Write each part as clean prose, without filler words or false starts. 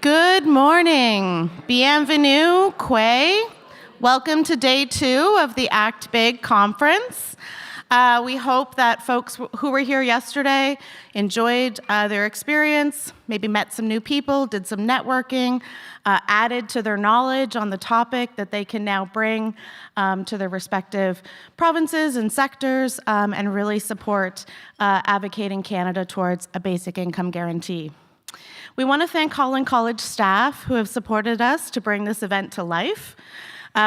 Good morning. Bienvenue, Quay. Welcome to day 2 of the Act Big conference. We hope that folks who were here yesterday enjoyed their experience, maybe met some new people, did some networking, added to their knowledge on the topic that they can now bring to their respective provinces and sectors and really support advocating Canada towards a basic income guarantee. We want to thank Holland College staff who have supported us to bring this event to life,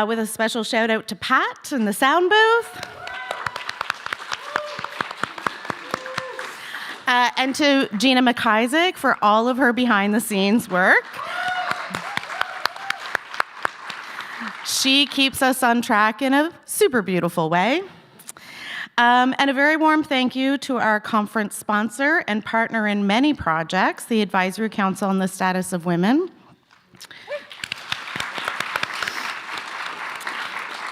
with a special shout out to Pat in the sound booth. And to Gina McIsaac for all of her behind-the-scenes work. She keeps us on track in a super beautiful way. And a very warm thank you to our conference sponsor and partner in many projects, the Advisory Council on the Status of Women.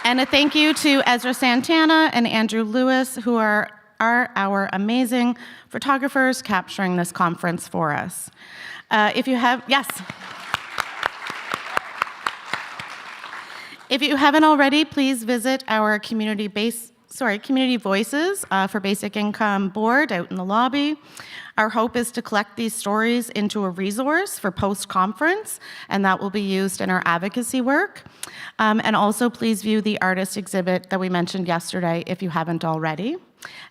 And a thank you to Ezra Santana and Andrew Lewis, who are our amazing photographers capturing this conference for us. If you haven't already, please visit our Community Voices for Basic Income board out in the lobby. Our hope is to collect these stories into a resource for post-conference, and that will be used in our advocacy work. And also please view the artist exhibit that we mentioned yesterday if you haven't already.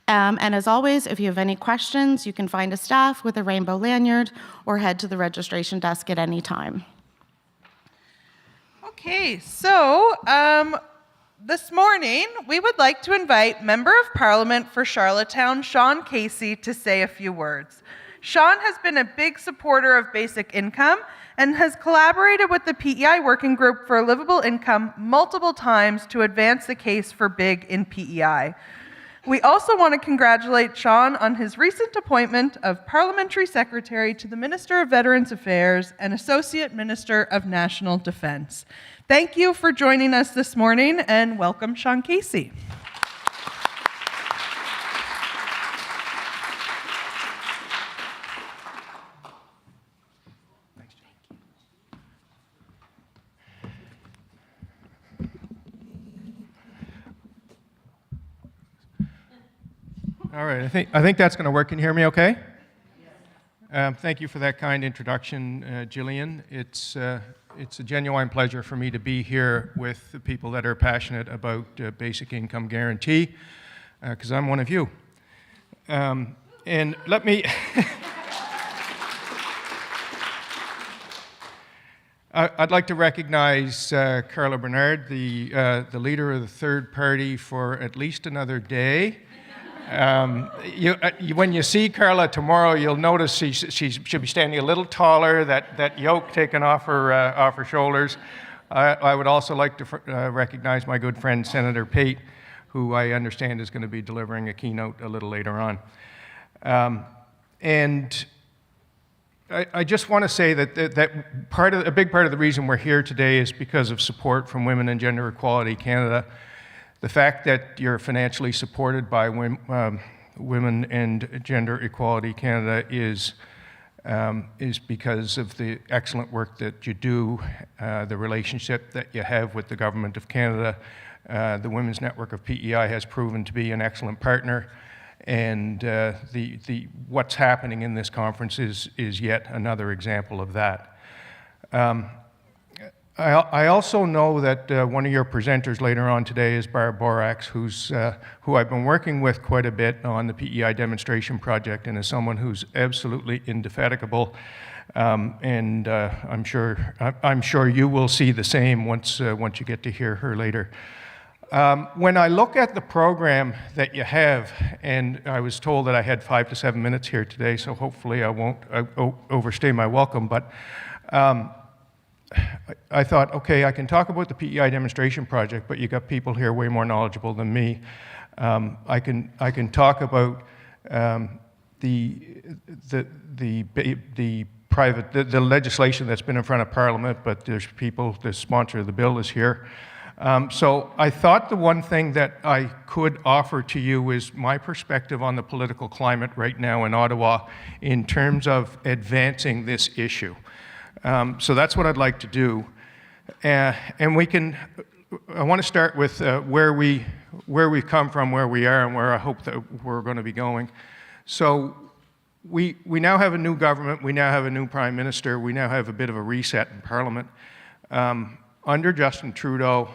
And as always, if you have any questions, you can find a staff with a rainbow lanyard or head to the registration desk at any time. Okay, so this morning we would like to invite Member of Parliament for Charlottetown, Sean Casey, to say a few words. Sean has been a big supporter of basic income and has collaborated with the PEI Working Group for a Livable Income multiple times to advance the case for big in PEI. We also want to congratulate Sean on his recent appointment of Parliamentary Secretary to the Minister of Veterans Affairs and Associate Minister of National Defence. Thank you for joining us this morning, and welcome, Sean Casey. All right, I think that's going to work. Can you hear me okay? Thank you for that kind introduction, Gillian. It's a genuine pleasure for me to be here with the people that are passionate about basic income guarantee, because I'm one of you. And let me... I'd like to recognize Carla Bernard, the leader of the third party, for at least another day. When you see Carla tomorrow, you'll notice she'll be standing a little taller, that yoke taken off her shoulders. I would also like to recognize my good friend Senator Pate, who I understand is going to be delivering a keynote a little later on. And I just want to say that a big part of the reason we're here today is because of support from Women and Gender Equality Canada. The fact that you're financially supported by Women and Gender Equality Canada is because of the excellent work that you do, the relationship that you have with the Government of Canada. The Women's Network of PEI has proven to be an excellent partner, and what's happening in this conference is yet another example of that. I also know that one of your presenters later on today is Barb Borax, who I've been working with quite a bit on the PEI demonstration project, and is someone who's absolutely indefatigable. And I'm sure you will see the same once you get to hear her later. When I look at the program that you have, and I was told that I had 5 to 7 minutes here today, so hopefully I won't overstay my welcome, but I thought, okay, I can talk about the PEI demonstration project, but you got people here way more knowledgeable than me. I can talk about the legislation that's been in front of Parliament, but the sponsor of the bill is here. So I thought the one thing that I could offer to you is my perspective on the political climate right now in Ottawa in terms of advancing this issue. So that's what I'd like to do. And I want to start with where we've come from, where we are, and where I hope that we're going to be going. So we now have a new government, we now have a new prime minister, we now have a bit of a reset in Parliament. Under Justin Trudeau,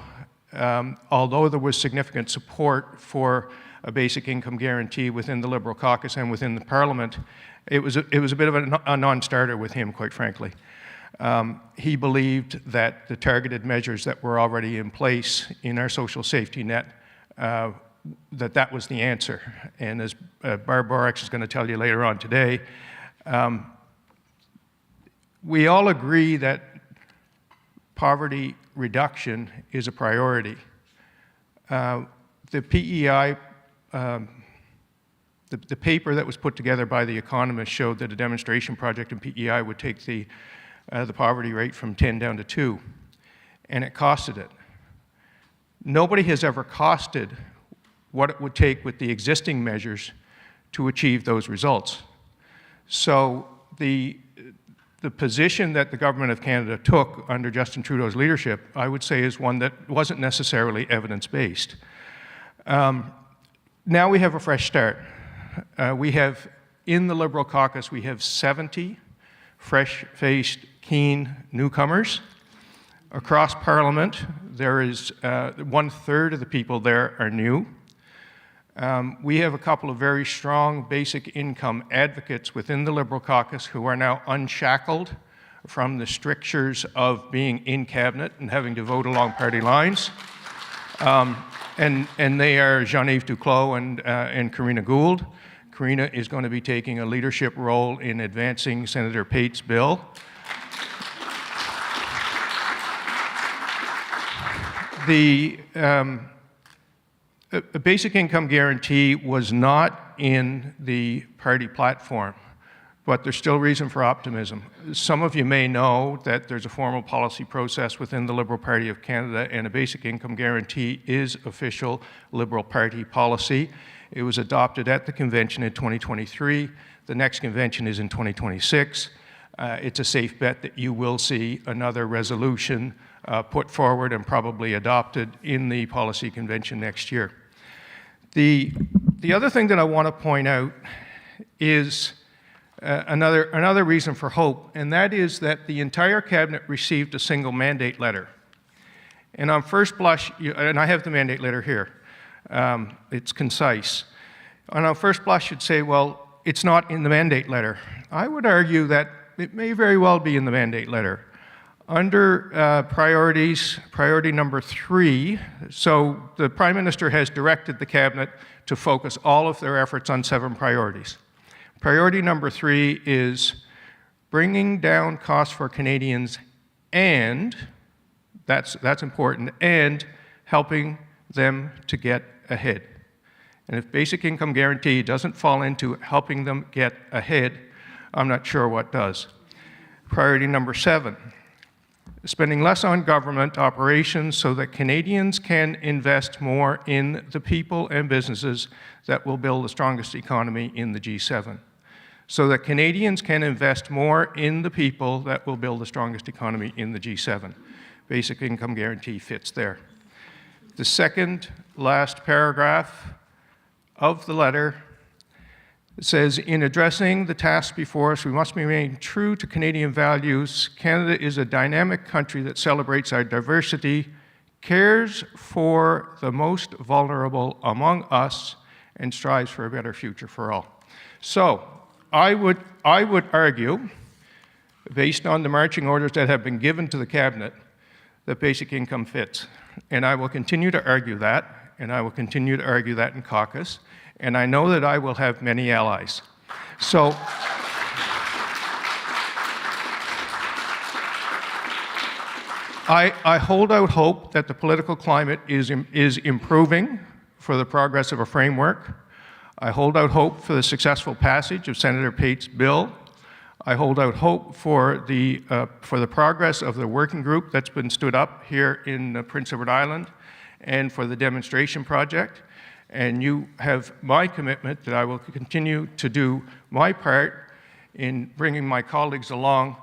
although there was significant support for a basic income guarantee within the Liberal caucus and within the Parliament, it was a bit of a non-starter with him, quite frankly. He believed that the targeted measures that were already in place in our social safety net, that was the answer. And as Barb Borax is going to tell you later on today, we all agree that poverty reduction is a priority. The PEI, the paper that was put together by The Economist showed that a demonstration project in PEI would take the poverty rate from 10 down to 2, and it costed it. Nobody has ever costed what it would take with the existing measures to achieve those results. So the position that the Government of Canada took under Justin Trudeau's leadership, I would say, is one that wasn't necessarily evidence-based. Now we have a fresh start. We have, in the Liberal caucus, we have 70 fresh-faced, keen newcomers. Across Parliament, there is 1/3 of the people there are new. We have a couple of very strong basic income advocates within the Liberal caucus who are now unshackled from the strictures of being in cabinet and having to vote along party lines. And they are Jean-Yves Duclos and Karina Gould. Karina is going to be taking a leadership role in advancing Senator Pate's bill. A basic income guarantee was not in the party platform, but there's still reason for optimism. Some of you may know that there's a formal policy process within the Liberal Party of Canada, and a basic income guarantee is official Liberal Party policy. It was adopted at the convention in 2023. The next convention is in 2026. It's a safe bet that you will see another resolution put forward and probably adopted in the policy convention next year. The other thing that I want to point out is another reason for hope, and that is that the entire cabinet received a single mandate letter. And on first blush, and I have the mandate letter here, it's concise. And on first blush, you'd say, well, it's not in the mandate letter. I would argue that it may very well be in the mandate letter. Under priorities, priority number 3, so the Prime Minister has directed the Cabinet to focus all of their efforts on 7 priorities. Priority number 3 is bringing down costs for Canadians, and, that's important, and helping them to get ahead. And if basic income guarantee doesn't fall into helping them get ahead, I'm not sure what does. Priority number 7. Spending less on government operations so that Canadians can invest more in the people and businesses that will build the strongest economy in the G7. So that Canadians can invest more in the people that will build the strongest economy in the G7. Basic income guarantee fits there. The second last paragraph of the letter says, in addressing the tasks before us, we must remain true to Canadian values. Canada is a dynamic country that celebrates our diversity, cares for the most vulnerable among us, and strives for a better future for all. So, I would argue, based on the marching orders that have been given to the Cabinet, that basic income fits. And I will continue to argue that, and I will continue to argue that in caucus, and I know that I will have many allies. So, I hold out hope that the political climate is improving for the progress of a framework. I hold out hope for the successful passage of Senator Pate's bill. I hold out hope for the progress of the working group that's been stood up here in Prince Edward Island, and for the demonstration project. And you have my commitment that I will continue to do my part in bringing my colleagues along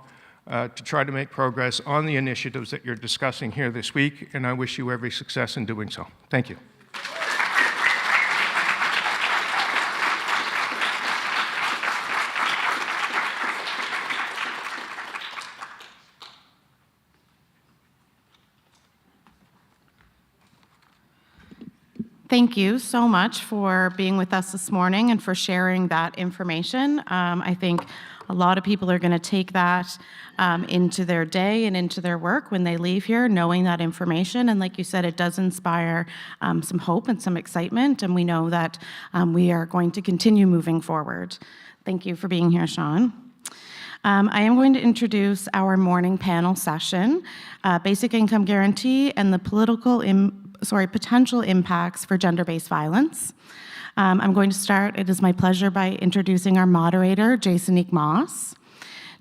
to try to make progress on the initiatives that you're discussing here this week, and I wish you every success in doing so. Thank you. Thank you so much for being with us this morning and for sharing that information. I think a lot of people are going to take that into their day and into their work when they leave here, knowing that information. And like you said, it does inspire some hope and some excitement, and we know that we are going to continue moving forward. Thank you for being here, Sean. I am going to introduce our morning panel session, Basic Income Guarantee and the potential impacts for gender-based violence. I'm going to start, it is my pleasure, by introducing our moderator, Jasonique Moss.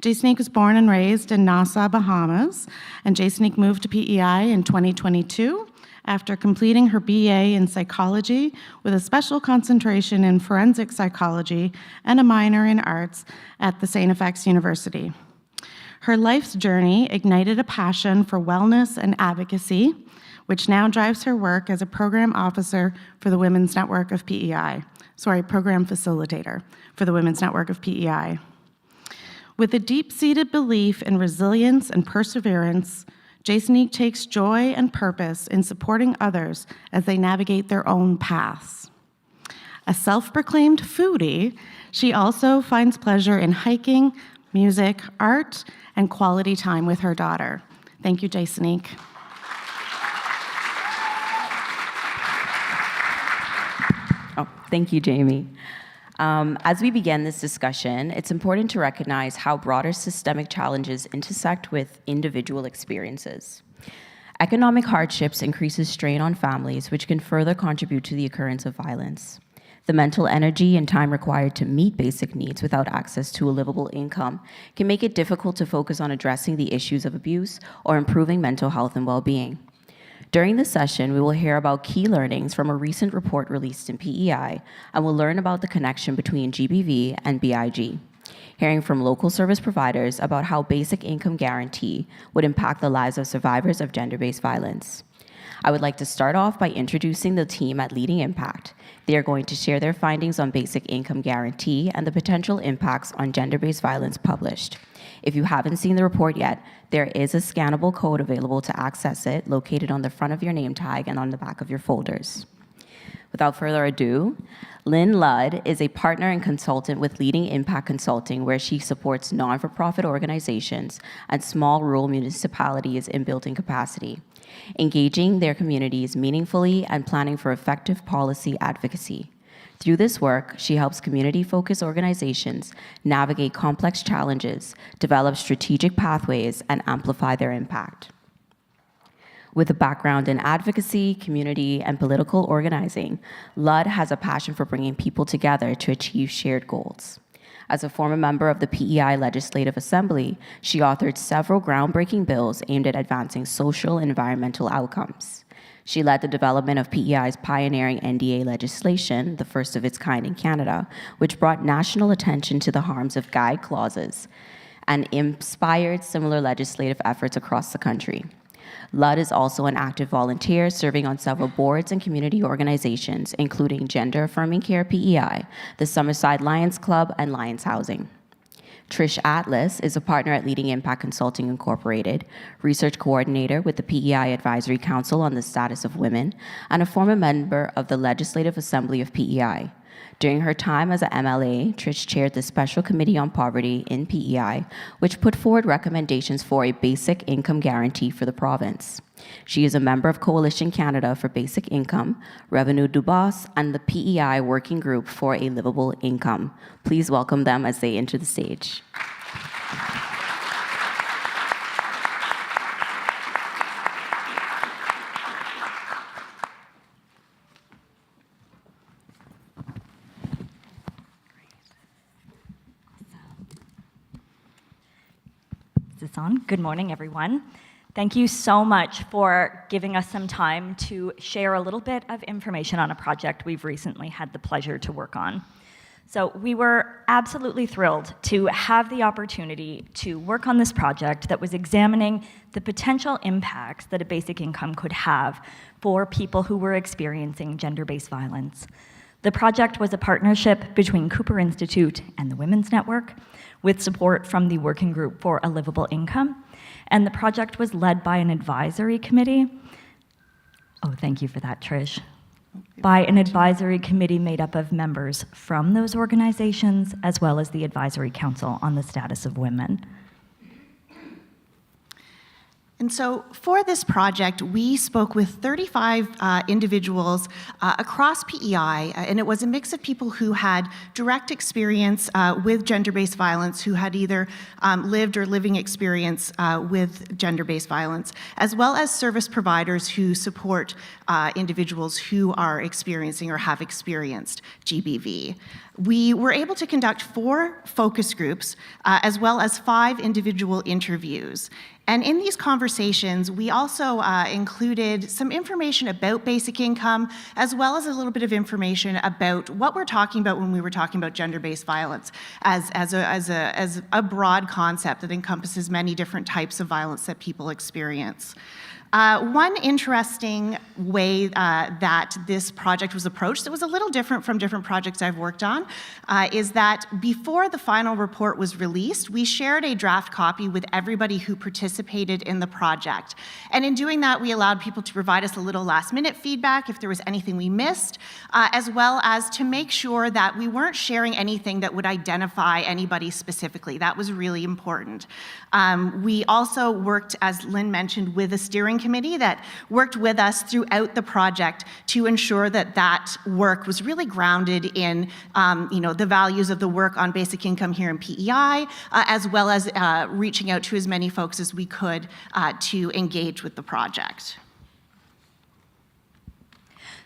Jasonique was born and raised in Nassau, Bahamas, and Jasonique moved to PEI in 2022 after completing her BA in psychology with a special concentration in forensic psychology and a minor in arts at the St. FX University. Her life's journey ignited a passion for wellness and advocacy, which now drives her work as a program officer for the Women's Network of PEI. Program facilitator for the Women's Network of PEI. With a deep-seated belief in resilience and perseverance, Jasonique takes joy and purpose in supporting others as they navigate their own paths. A self-proclaimed foodie, she also finds pleasure in hiking, music, art, and quality time with her daughter. Thank you, Jasonique. Oh, thank you, Jamie. As we begin this discussion, it's important to recognize how broader systemic challenges intersect with individual experiences. Economic hardships increases strain on families, which can further contribute to the occurrence of violence. The mental energy and time required to meet basic needs without access to a livable income can make it difficult to focus on addressing the issues of abuse or improving mental health and well-being. During this session, we will hear about key learnings from a recent report released in PEI, and we'll learn about the connection between GBV and BIG, hearing from local service providers about how basic income guarantee would impact the lives of survivors of gender-based violence. I would like to start off by introducing the team at Leading Impact. They are going to share their findings on basic income guarantee and the potential impacts on gender-based violence published. If you haven't seen the report yet, there is a scannable code available to access it, located on the front of your name tag and on the back of your folders. Without further ado, Lynn Ludd is a partner and consultant with Leading Impact Consulting, where she supports non-for-profit organizations and small rural municipalities in building capacity, engaging their communities meaningfully and planning for effective policy advocacy. Through this work, she helps community-focused organizations navigate complex challenges, develop strategic pathways, and amplify their impact. With a background in advocacy, community, and political organizing, Ludd has a passion for bringing people together to achieve shared goals. As a former member of the PEI Legislative Assembly, she authored several groundbreaking bills aimed at advancing social and environmental outcomes. She led the development of PEI's pioneering NDA legislation, the first of its kind in Canada, which brought national attention to the harms of guide clauses and inspired similar legislative efforts across the country. Ludd is also an active volunteer, serving on several boards and community organizations, including Gender Affirming Care PEI, the Summerside Lions Club, and Lions Housing. Trish Atlas is a partner at Leading Impact Consulting Incorporated, research coordinator with the PEI Advisory Council on the Status of Women, and a former member of the Legislative Assembly of PEI. During her time as a MLA, Trish chaired the Special Committee on Poverty in PEI, which put forward recommendations for a basic income guarantee for the province. She is a member of Coalition Canada for Basic Income, Revenue du Boss, and the PEI Working Group for a Livable Income. Please welcome them as they enter the stage. Is this on? Good morning, everyone. Thank you so much for giving us some time to share a little bit of information on a project we've recently had the pleasure to work on. So we were absolutely thrilled to have the opportunity to work on this project that was examining the potential impacts that a basic income could have for people who were experiencing gender-based violence. The project was a partnership between Cooper Institute and the Women's Network, with support from the Working Group for a Livable Income, and the project was led by an advisory committee. Oh, thank you for that, Trish. By an advisory committee made up of members from those organizations, as well as the Advisory Council on the Status of Women. And so for this project, we spoke with 35 individuals across PEI, and it was a mix of people who had direct experience with gender-based violence, who had either lived or living experience with gender-based violence, as well as service providers who support individuals who are experiencing or have experienced GBV. We were able to conduct 4 focus groups, as well as 5 individual interviews. And in these conversations, we also included some information about basic income, as well as a little bit of information about what we're talking about when we were talking about gender-based violence as a broad concept that encompasses many different types of violence that people experience. One interesting way that this project was approached that was a little different from different projects I've worked on is that before the final report was released, we shared a draft copy with everybody who participated in the project. And in doing that, we allowed people to provide us a little last-minute feedback if there was anything we missed, as well as to make sure that we weren't sharing anything that would identify anybody specifically. That was really important. We also worked, as Lynn mentioned, with a steering committee that worked with us throughout the project to ensure that that work was really grounded in the values of the work on basic income here in PEI, as well as reaching out to as many folks as we could to engage with the project.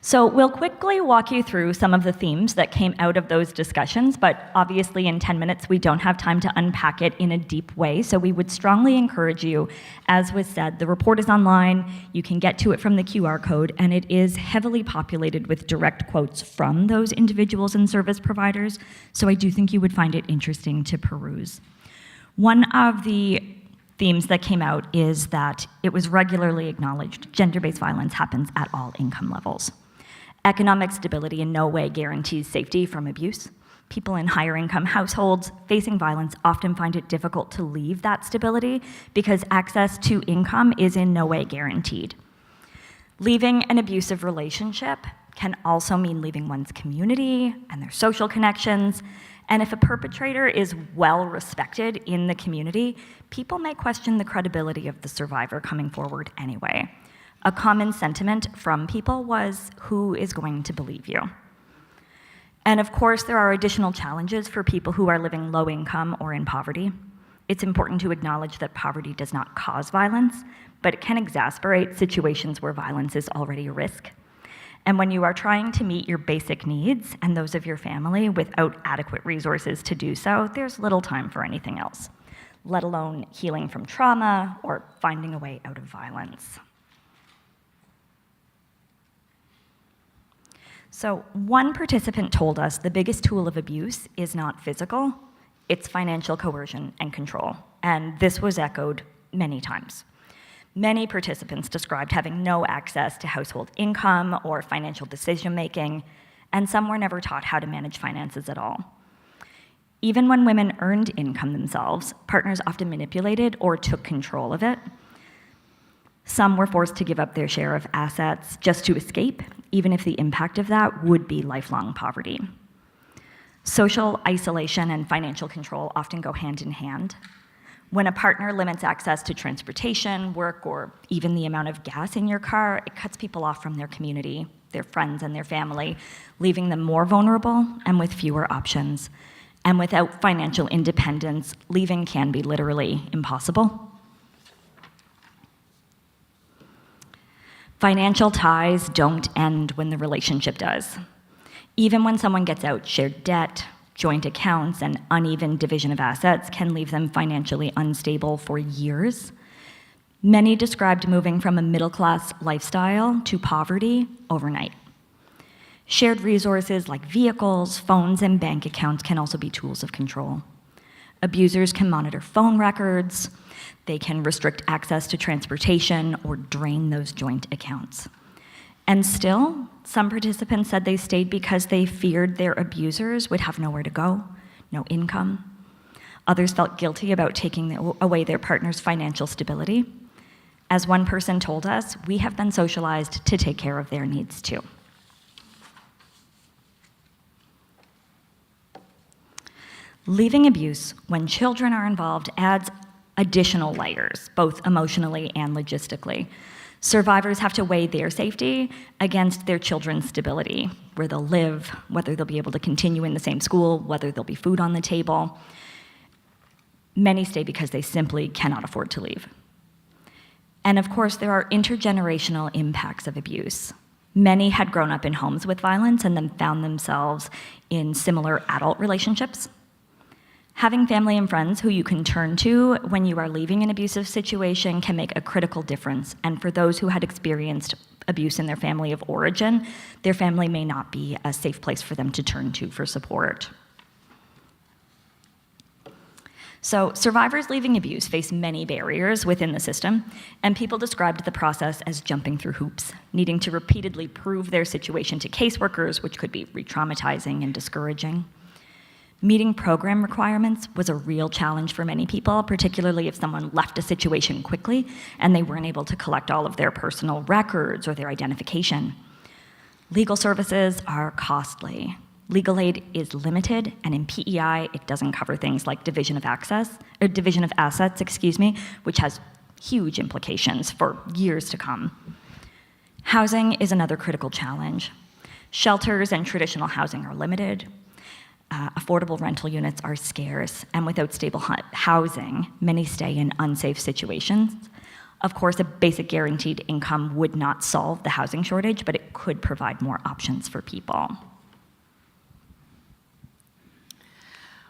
So we'll quickly walk you through some of the themes that came out of those discussions, but obviously in 10 minutes we don't have time to unpack it in a deep way, so we would strongly encourage you, as was said, the report is online, you can get to it from the QR code, and it is heavily populated with direct quotes from those individuals and service providers, so I do think you would find it interesting to peruse. One of the themes that came out is that it was regularly acknowledged gender-based violence happens at all income levels. Economic stability in no way guarantees safety from abuse. People in higher income households facing violence often find it difficult to leave that stability because access to income is in no way guaranteed. Leaving an abusive relationship can also mean leaving one's community and their social connections. And if a perpetrator is well respected in the community, people may question the credibility of the survivor coming forward anyway. A common sentiment from people was, who is going to believe you? And of course, there are additional challenges for people who are living low income or in poverty. It's important to acknowledge that poverty does not cause violence, but it can exacerbate situations where violence is already a risk. And when you are trying to meet your basic needs and those of your family without adequate resources to do so, there's little time for anything else, let alone healing from trauma or finding a way out of violence. So one participant told us the biggest tool of abuse is not physical, it's financial coercion and control. And this was echoed many times. Many participants described having no access to household income or financial decision-making, and some were never taught how to manage finances at all. Even when women earned income themselves, partners often manipulated or took control of it. Some were forced to give up their share of assets just to escape, even if the impact of that would be lifelong poverty. Social isolation and financial control often go hand in hand. When a partner limits access to transportation, work, or even the amount of gas in your car, it cuts people off from their community, their friends, and their family, leaving them more vulnerable and with fewer options. And without financial independence, leaving can be literally impossible. Financial ties don't end when the relationship does. Even when someone gets out, shared debt, joint accounts, and uneven division of assets can leave them financially unstable for years. Many described moving from a middle-class lifestyle to poverty overnight. Shared resources like vehicles, phones, and bank accounts can also be tools of control. Abusers can monitor phone records, they can restrict access to transportation, or drain those joint accounts. And still, some participants said they stayed because they feared their abusers would have nowhere to go, no income. Others felt guilty about taking away their partner's financial stability. As one person told us, we have been socialized to take care of their needs too. Leaving abuse when children are involved adds additional layers, both emotionally and logistically. Survivors have to weigh their safety against their children's stability, where they'll live, whether they'll be able to continue in the same school, whether there'll be food on the table. Many stay because they simply cannot afford to leave. And of course, there are intergenerational impacts of abuse. Many had grown up in homes with violence and then found themselves in similar adult relationships. Having family and friends who you can turn to when you are leaving an abusive situation can make a critical difference. And for those who had experienced abuse in their family of origin, their family may not be a safe place for them to turn to for support. So survivors leaving abuse face many barriers within the system, and people described the process as jumping through hoops, needing to repeatedly prove their situation to caseworkers, which could be re-traumatizing and discouraging. Meeting program requirements was a real challenge for many people, particularly if someone left a situation quickly and they weren't able to collect all of their personal records or their identification. Legal services are costly. Legal aid is limited, and in PEI, it doesn't cover things like division of assets, which has huge implications for years to come. Housing is another critical challenge. Shelters and traditional housing are limited. Affordable rental units are scarce, and without stable housing, many stay in unsafe situations. Of course, a basic guaranteed income would not solve the housing shortage, but it could provide more options for people.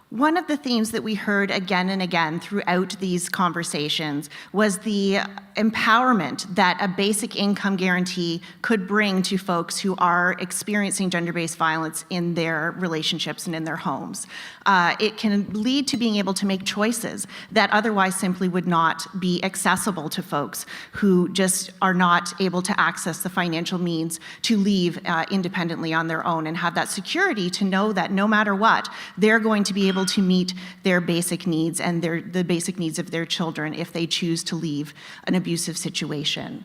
One of the themes that we heard again and again throughout these conversations was the empowerment that a basic income guarantee could bring to folks who are experiencing gender-based violence in their relationships and in their homes. It can lead to being able to make choices that otherwise simply would not be accessible to folks who just are not able to access the financial means to leave independently on their own and have that security to know that no matter what, they're going to be able to meet their basic needs and the basic needs of their children if they choose to leave an abusive situation.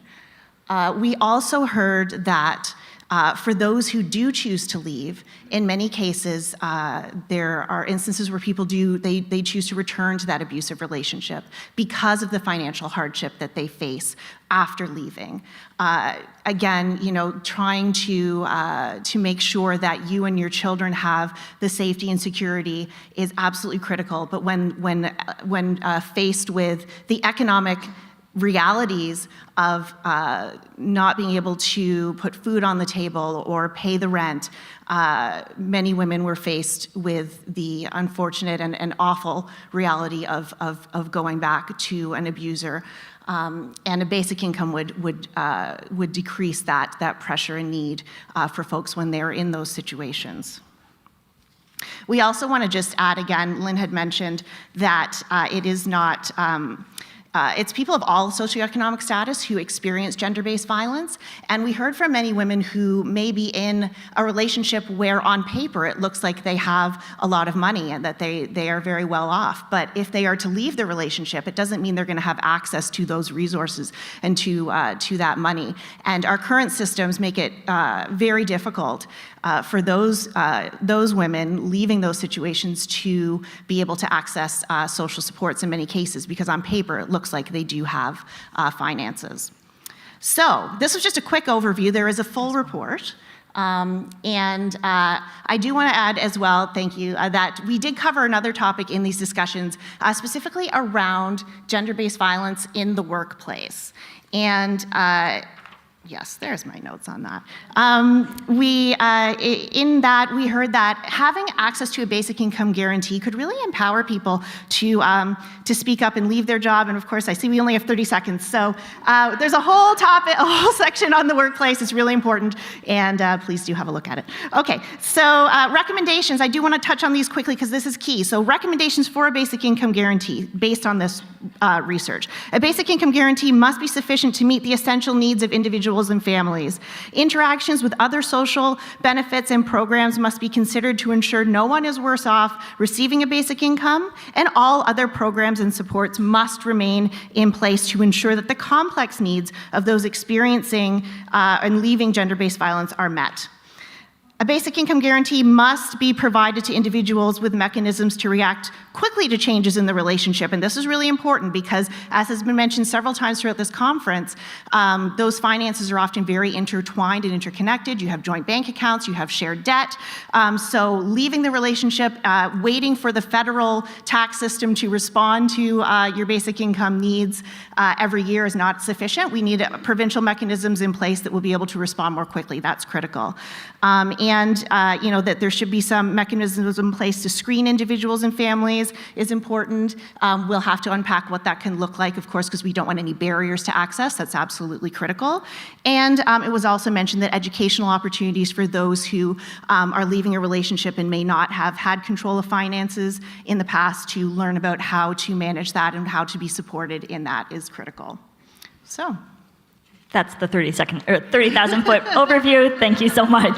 We also heard that for those who do choose to leave, in many cases, there are instances where people they choose to return to that abusive relationship because of the financial hardship that they face after leaving. Again, trying to make sure that you and your children have the safety and security is absolutely critical. But when faced with the economic realities of not being able to put food on the table or pay the rent, many women were faced with the unfortunate and awful reality of going back to an abuser. And a basic income would decrease that pressure and need for folks when they're in those situations. We also want to just add again, Lynn had mentioned that it is not it's people of all socioeconomic status who experience gender-based violence. And we heard from many women who may be in a relationship where on paper it looks like they have a lot of money and that they are very well off. But if they are to leave the relationship, it doesn't mean they're going to have access to those resources and to that money. And our current systems make it very difficult for those women leaving those situations to be able to access social supports in many cases, because on paper it looks like they do have finances. So this was just a quick overview. There is a full report. And I do want to add as well, thank you, that we did cover another topic in these discussions, specifically around gender-based violence in the workplace. And Yes, there's my notes on that. In that, we heard that having access to a basic income guarantee could really empower people to speak up and leave their job. And of course, I see we only have 30 seconds. So there's a whole topic, a whole section on the workplace. It's really important. And please do have a look at it. Okay, so recommendations. I do want to touch on these quickly because this is key. So recommendations for a basic income guarantee based on this research. A basic income guarantee must be sufficient to meet the essential needs of individuals and families. Interactions with other social benefits and programs must be considered to ensure no one is worse off receiving a basic income, and all other programs and supports must remain in place to ensure that the complex needs of those experiencing and leaving gender-based violence are met. A basic income guarantee must be provided to individuals with mechanisms to react quickly to changes in the relationship. And this is really important because, as has been mentioned several times throughout this conference, those finances are often very intertwined and interconnected. You have joint bank accounts, you have shared debt. So leaving the relationship, waiting for the federal tax system to respond to your basic income needs every year is not sufficient. We need provincial mechanisms in place that will be able to respond more quickly. That's critical. That there should be some mechanisms in place to screen individuals and families is important. We'll have to unpack what that can look like, of course, because we don't want any barriers to access. That's absolutely critical. And it was also mentioned that educational opportunities for those who are leaving a relationship and may not have had control of finances in the past to learn about how to manage that and how to be supported in that is critical. So. That's the 30,000-foot overview. Thank you so much.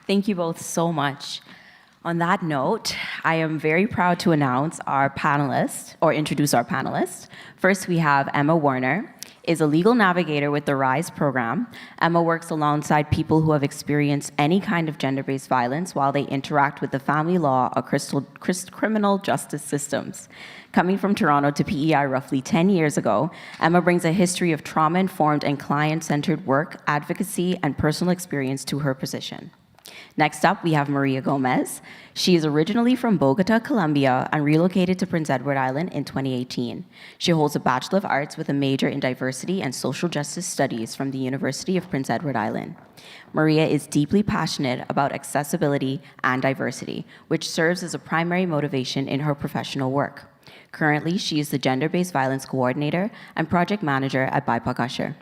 Thank you both so much. On that note, I am very proud to announce our panelists, or introduce our panelists. First, we have Emma Warner, is a legal navigator with the RISE program. Emma works alongside people who have experienced any kind of gender-based violence while they interact with the family law or criminal justice systems. Coming from Toronto to PEI roughly 10 years ago, Emma brings a history of trauma-informed and client-centered work, advocacy, and personal experience to her position. Next up, we have Maria Gomez. She is originally from Bogota, Colombia, and relocated to Prince Edward Island in 2018. She holds a Bachelor of Arts with a major in Diversity and Social Justice Studies from the University of Prince Edward Island. Maria is deeply passionate about accessibility and diversity, which serves as a primary motivation in her professional work. Currently, she is the Gender-Based Violence Coordinator and Project Manager at BIPOC Usher.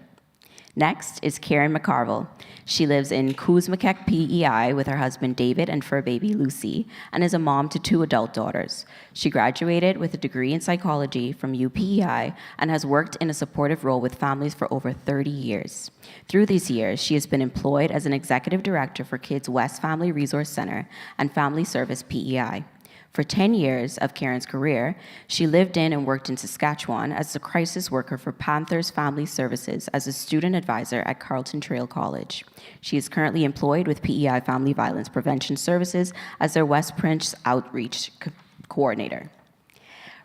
Next is Karen McCarville. She lives in Kuzmakek, PEI with her husband David and fur baby Lucy, and is a mom to 2 adult daughters. She graduated with a degree in psychology from UPEI and has worked in a supportive role with families for over 30 years. Through these years, she has been employed as an executive director for Kids West Family Resource Center and Family Service PEI. For 10 years of Karen's career, she lived in and worked in Saskatchewan as a crisis worker for Panthers Family Services as a student advisor at Carleton Trail College. She is currently employed with PEI Family Violence Prevention Services as their West Prince Outreach Coordinator.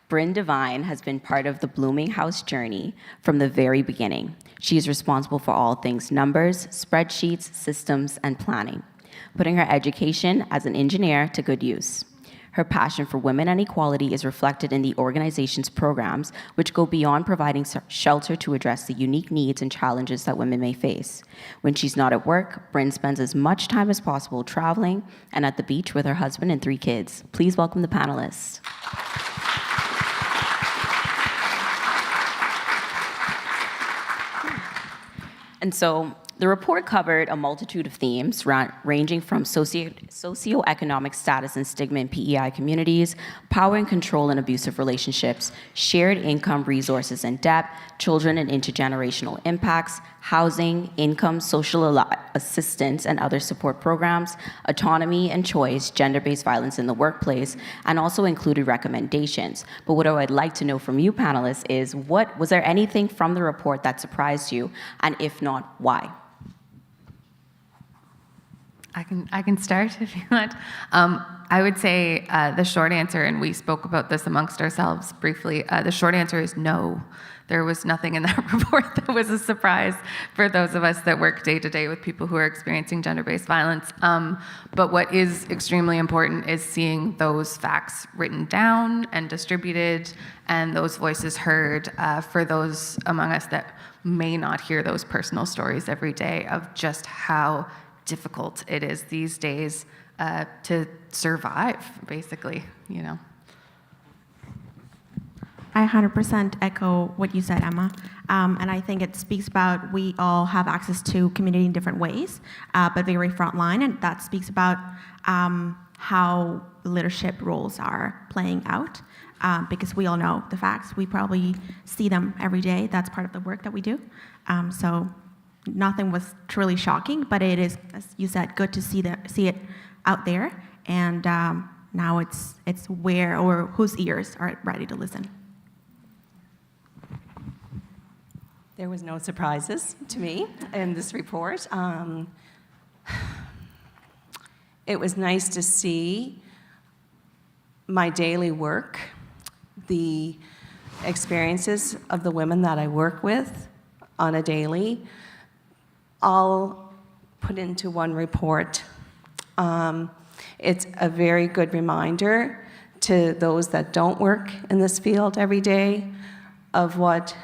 Bryn Devine has been part of the Blooming House journey from the very beginning. She is responsible for all things numbers, spreadsheets, systems, and planning, putting her education as an engineer to good use. Her passion for women and equality is reflected in the organization's programs, which go beyond providing shelter to address the unique needs and challenges that women may face. When she's not at work, Bryn spends as much time as possible traveling and at the beach with her husband and 3 kids. Please welcome the panelists. And so, the report covered a multitude of themes ranging from socioeconomic status and stigma in PEI communities, power and control in abusive relationships, shared income, resources and debt, children and intergenerational impacts, housing, income, social assistance and other support programs, autonomy and choice, gender-based violence in the workplace, and also included recommendations. But what I would like to know from you panelists is, was there anything from the report that surprised you, and if not, why? I can start if you want. I would say the short answer, and we spoke about this amongst ourselves briefly, the short answer is no. There was nothing in that report that was a surprise for those of us that work day to day with people who are experiencing gender-based violence. But what is extremely important is seeing those facts written down and distributed and those voices heard for those among us that may not hear those personal stories every day of just how difficult it is these days to survive, basically, you know. I 100% echo what you said, Emma. And I think it speaks about we all have access to community in different ways, but very frontline. And that speaks about how leadership roles are playing out, because we all know the facts. We probably see them every day. That's part of the work that we do. So nothing was truly shocking, but it is, as you said, good to see it out there. And now it's where or whose ears are ready to listen. There was no surprises to me in this report. It was nice to see my daily work, the experiences of the women that I work with on a daily, all put into one report. It's a very good reminder to those that don't work in this field every day of what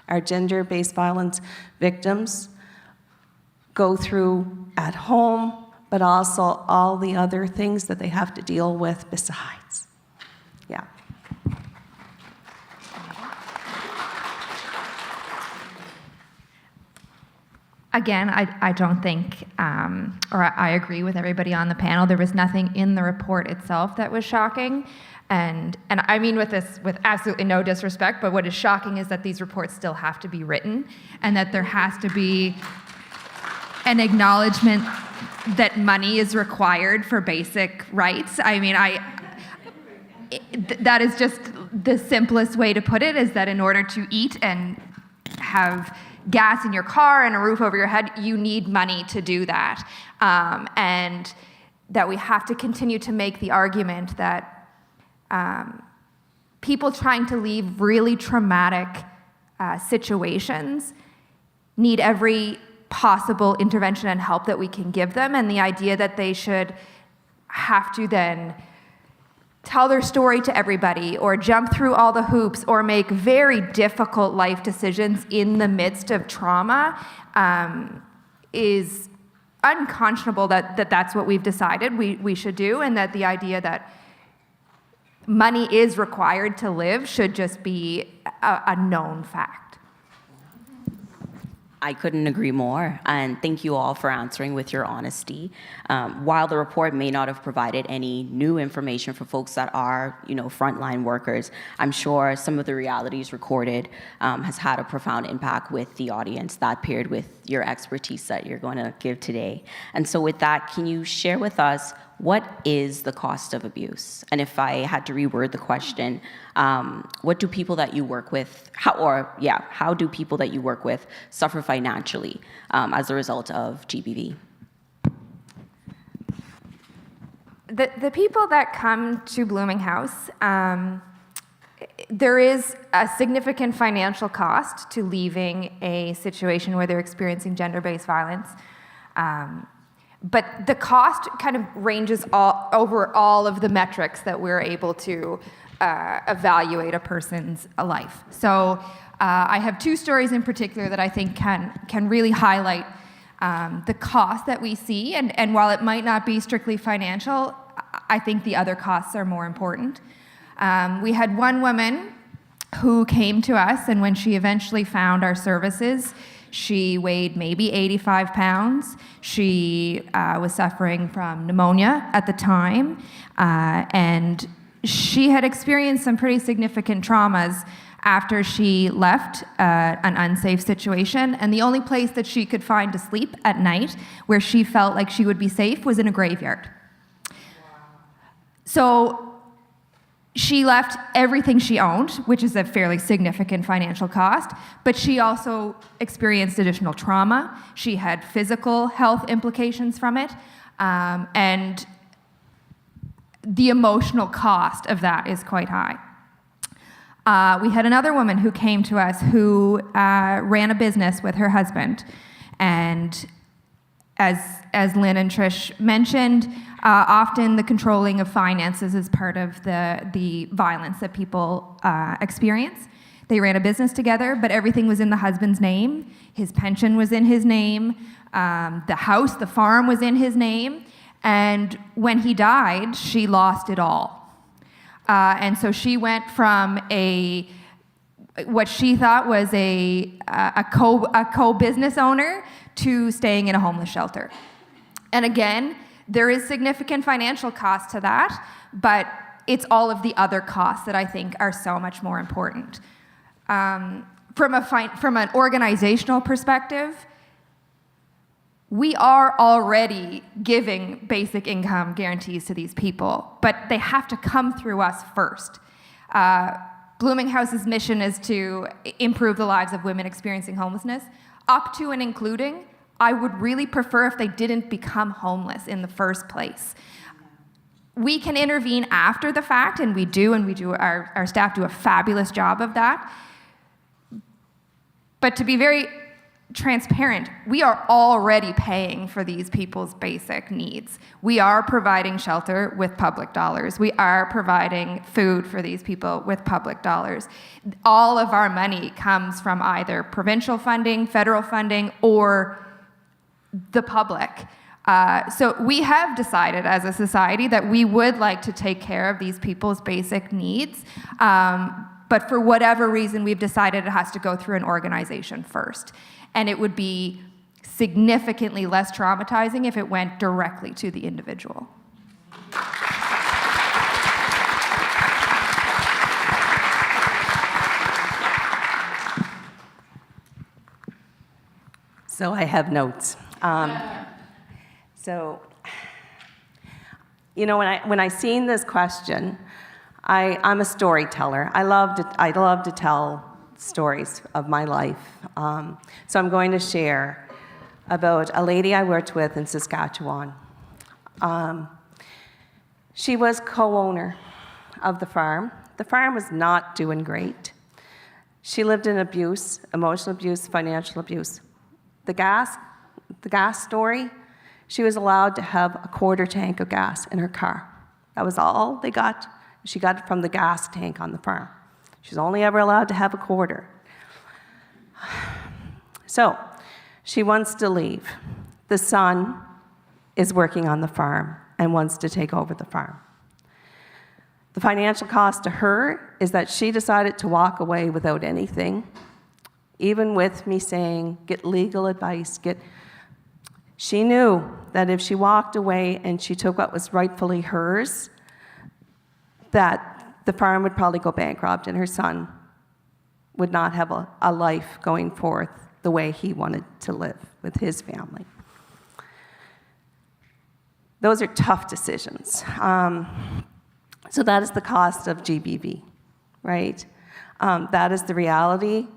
our gender-based violence victims go through at home, but also all the other things that they have to deal with besides. Yeah. Again, I don't think, or I agree with everybody on the panel. There was nothing in the report itself that was shocking. And I mean with absolutely no disrespect, but what is shocking is that these reports still have to be written and that there has to be an acknowledgement that money is required for basic rights. I mean, that is just the simplest way to put it, is that in order to eat and have gas in your car and a roof over your head, you need money to do that. And that we have to continue to make the argument that people trying to leave really traumatic situations need every possible intervention and help that we can give them, and the idea that they should have to then tell their story to everybody or jump through all the hoops or make very difficult life decisions in the midst of trauma is unconscionable. That's what we've decided we should do, and that the idea that money is required to live should just be a known fact. I couldn't agree more, and thank you all for answering with your honesty. While the report may not have provided any new information for folks that are, frontline workers, I'm sure some of the realities recorded has had a profound impact with the audience that paired with your expertise that you're going to give today. And so with that, can you share with us what is the cost of abuse? And if I had to reword the question, what do people that you work with, how do people that you work with suffer financially as a result of GBV? The people that come to Blooming House, there is a significant financial cost to leaving a situation where they're experiencing gender-based violence. But the cost kind of ranges over all of the metrics that we're able to evaluate a person's life. So I have two stories in particular that I think can really highlight the cost that we see. And while it might not be strictly financial, I think the other costs are more important. We had one woman who came to us, and when she eventually found our services, she weighed maybe 85 pounds. She was suffering from pneumonia at the time, and she had experienced some pretty significant traumas after she left an unsafe situation, and the only place that she could find to sleep at night where she felt like she would be safe was in a graveyard. So She left everything she owned, which is a fairly significant financial cost, but she also experienced additional trauma. She had physical health implications from it, and the emotional cost of that is quite high. We had another woman who came to us who ran a business with her husband, and as Lynn and Trish mentioned, often the controlling of finances is part of the violence that people experience. They ran a business together, but everything was in the husband's name. His pension was in his name. The house, the farm was in his name. And when he died, she lost it all. And so she went from what she thought was a co-business owner to staying in a homeless shelter. And again, there is significant financial cost to that, but it's all of the other costs that I think are so much more important. From an organizational perspective, we are already giving basic income guarantees to these people, but they have to come through us first. Blooming House's mission is to improve the lives of women experiencing homelessness, up to and including. I would really prefer if they didn't become homeless in the first place. We can intervene after the fact, and we do, our staff do a fabulous job of that. But to be very transparent, we are already paying for these people's basic needs. We are providing shelter with public dollars. We are providing food for these people with public dollars. All of our money comes from either provincial funding, federal funding, or the public. So we have decided as a society that we would like to take care of these people's basic needs, but for whatever reason, we've decided it has to go through an organization first. And it would be significantly less traumatizing if it went directly to the individual. So I have notes. When I seen this question, I'm a storyteller. I love to tell stories of my life. So I'm going to share about a lady I worked with in Saskatchewan. She was co-owner of the farm. The farm was not doing great. She lived in abuse, emotional abuse, financial abuse. The gas story, she was allowed to have a quarter tank of gas in her car. That was all they got. She got it from the gas tank on the farm. She was only ever allowed to have a quarter. So she wants to leave. The son is working on the farm and wants to take over the farm. The financial cost to her is that she decided to walk away without anything, even with me saying, get legal advice, She knew that if she walked away and she took what was rightfully hers, that the farm would probably go bankrupt and her son would not have a life going forth the way he wanted to live with his family. Those are tough decisions. So that is the cost of GBV, right? That is the reality.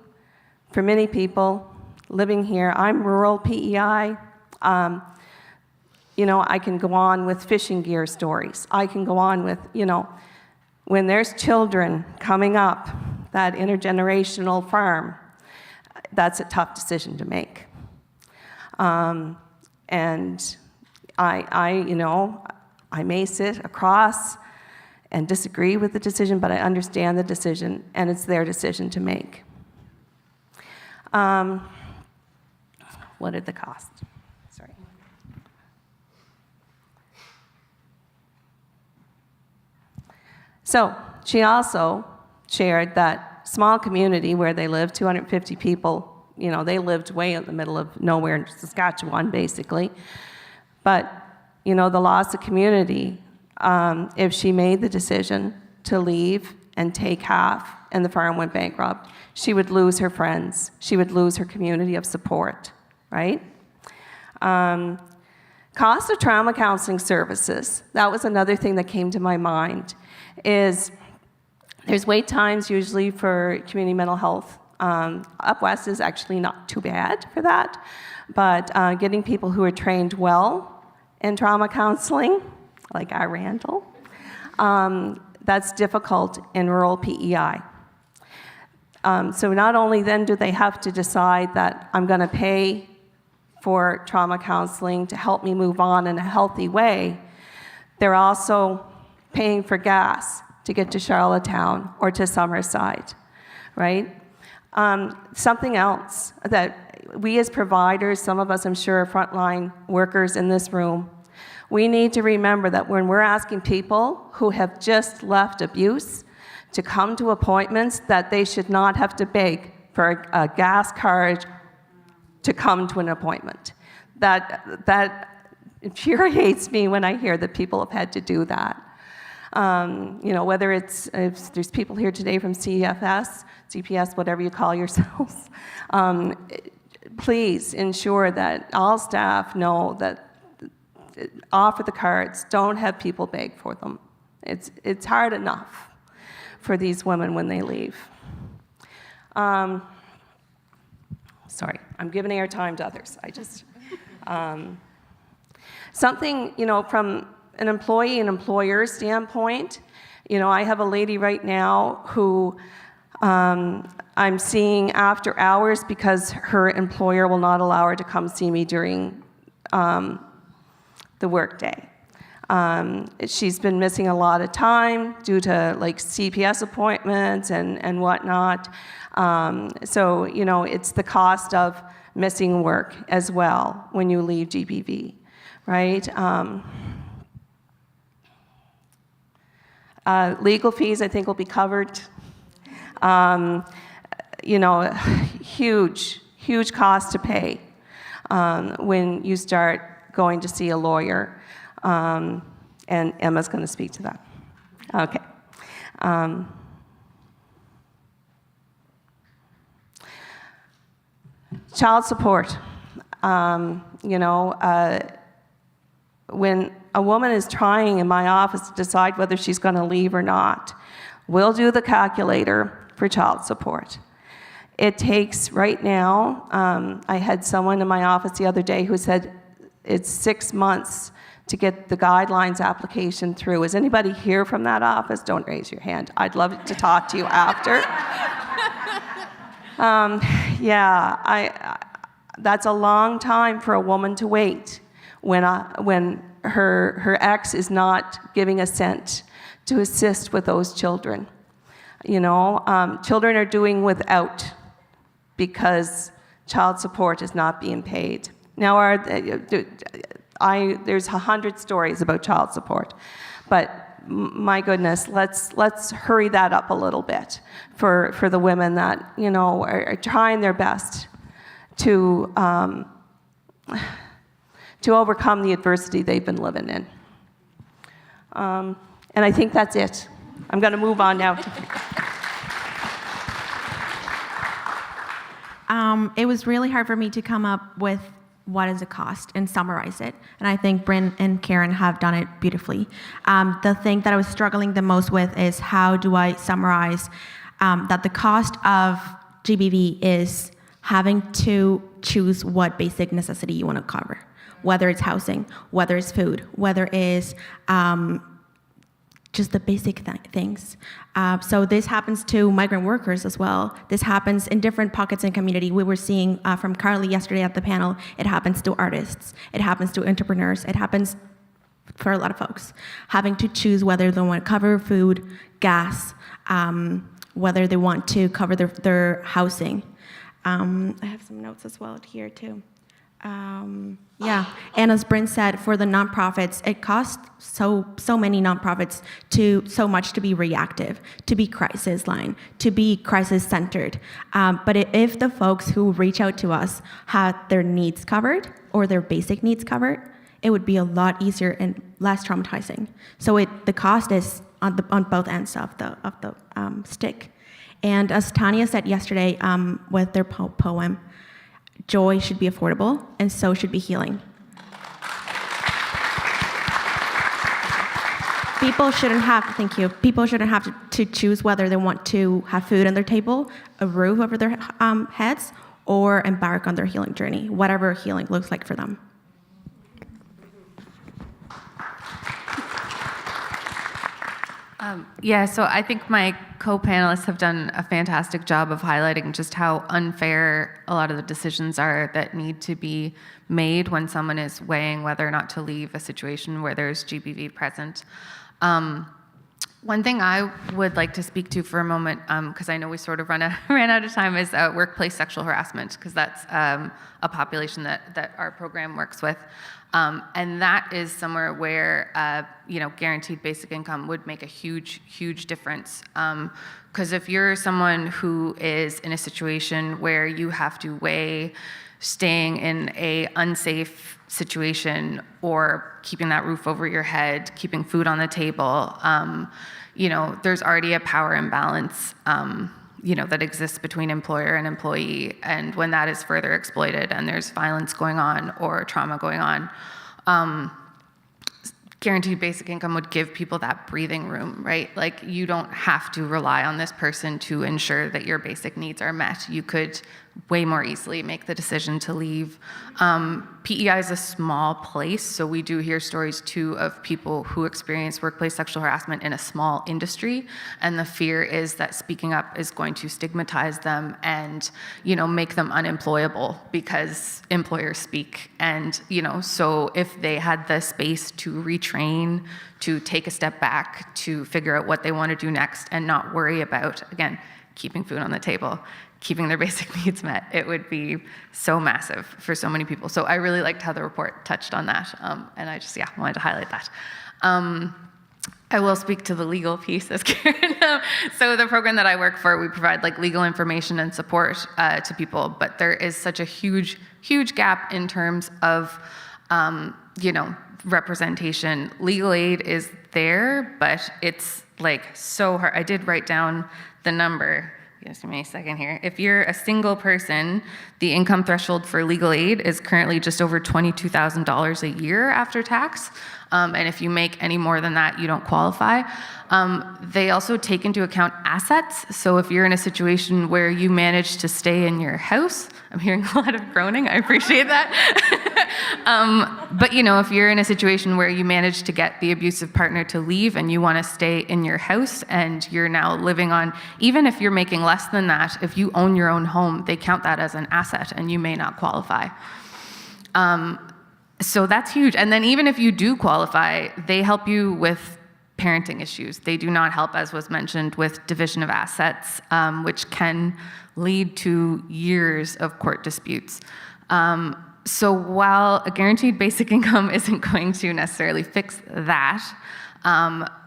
For many people living here, I'm rural PEI. I can go on with fishing gear stories. I can go on with, when there's children coming up, that intergenerational farm, that's a tough decision to make. And I may sit across and disagree with the decision, but I understand the decision, and it's their decision to make. What are the costs? Sorry. So she also shared that small community where they live, 250 people, they lived way in the middle of nowhere in Saskatchewan, basically. But, the loss of community, if she made the decision to leave and take half and the farm went bankrupt, she would lose her friends. She would lose her community of support, right? Cost of trauma counseling services, that was another thing that came to my mind, is There's wait times usually for community mental health. Up west is actually not too bad for that, but getting people who are trained well in trauma counseling, like our Randall, that's difficult in rural PEI. So not only then do they have to decide that I'm going to pay for trauma counseling to help me move on in a healthy way, they're also paying for gas to get to Charlottetown or to Summerside, right? Something else that we as providers, some of us I'm sure are frontline workers in this room, we need to remember that when we're asking people who have just left abuse to come to appointments, that they should not have to beg for a gas card to come to an appointment. That infuriates me when I hear that people have had to do that. Whether if there's people here today from CFS, CPS, whatever you call yourselves, please ensure that all staff know that offer the cards, don't have people beg for them. It's hard enough for these women when they leave. Sorry, I'm giving airtime to others. Something, from an employee and employer standpoint, I have a lady right now who I'm seeing after hours because her employer will not allow her to come see me during the workday. She's been missing a lot of time due to CPS appointments and whatnot. So, it's the cost of missing work as well when you leave GBV, right? Legal fees, I think, will be covered. Huge cost to pay when you start going to see a lawyer. And Emma's going to speak to that. Okay. Child support. When a woman is trying in my office to decide whether she's going to leave or not, we'll do the calculator for child support. It takes, right now, I had someone in my office the other day who said it's 6 months to get the guidelines application through. Is anybody here from that office? Don't raise your hand. I'd love to talk to you after. That's a long time for a woman to wait when her ex is not giving a cent to assist with those children. Children are doing without because child support is not being paid. Now, there's 100 stories about child support, but my goodness, let's hurry that up a little bit for the women that are trying their best to overcome the adversity they've been living in. And I think that's it. I'm going to move on now. It was really hard for me to come up with what is the cost and summarize it. And I think Bryn and Karen have done it beautifully. The thing that I was struggling the most with is how do I summarize that the cost of GBV is having to choose what basic necessity you want to cover, whether it's housing, whether it's food, whether it's just the basic things. So this happens to migrant workers as well. This happens in different pockets in community. We were seeing from Carly yesterday at the panel, it happens to artists, it happens to entrepreneurs, it happens for a lot of folks, having to choose whether they want to cover food, gas, whether they want to cover their housing. I have some notes as well here too. And as Bryn said, for the nonprofits, it costs so many nonprofits so much to be reactive, to be crisis line, to be crisis centered. But if the folks who reach out to us had their needs covered or their basic needs covered, it would be a lot easier and less traumatizing. So the cost is on both ends of the stick. And as Tanya said yesterday with their poem, joy should be affordable, and so should be healing. people shouldn't have, thank you, people shouldn't have to choose whether they want to have food on their table, a roof over their heads, or embark on their healing journey, whatever healing looks like for them. Yeah, so I think my co-panelists have done a fantastic job of highlighting just how unfair a lot of the decisions are that need to be made when someone is weighing whether or not to leave a situation where there's GBV present. One thing I would like to speak to for a moment, because I know we sort of ran out of time, is workplace sexual harassment, because that's a population that our program works with. And that is somewhere where guaranteed basic income would make a huge, huge difference. Because if you're someone who is in a situation where you have to weigh staying in a unsafe situation or keeping that roof over your head, keeping food on the table, there's already a power imbalance that exists between employer and employee. And when that is further exploited and there's violence going on or trauma going on, guaranteed basic income would give people that breathing room, right? Like, you don't have to rely on this person to ensure that your basic needs are met. You could way more easily make the decision to leave. PEI is a small place, so we do hear stories too of people who experience workplace sexual harassment in a small industry, and the fear is that speaking up is going to stigmatize them and make them unemployable because employers speak. And so if they had the space to retrain, to take a step back, to figure out what they want to do next and not worry about, again, keeping food on the table, keeping their basic needs met, it would be so massive for so many people. So I really liked how the report touched on that, and I just wanted to highlight that. I will speak to the legal piece, as Karen. So the program that I work for, we provide legal information and support to people, but there is such a huge, huge gap in terms of representation. Legal aid is there, but it's so hard. I did write down the number. Just give me a second here. If you're a single person, the income threshold for legal aid is currently just over $22,000 a year after tax. And if you make any more than that, you don't qualify. They also take into account assets. So if you're in a situation where you manage to stay in your house, I'm hearing a lot of groaning, I appreciate that. But if you're in a situation where you manage to get the abusive partner to leave and you want to stay in your house and you're now living on, even if you're making less than that, if you own your own home, they count that as an asset and you may not qualify. So that's huge. And then even if you do qualify, they help you with parenting issues. They do not help, as was mentioned, with division of assets, which can lead to years of court disputes. So while a guaranteed basic income isn't going to necessarily fix that,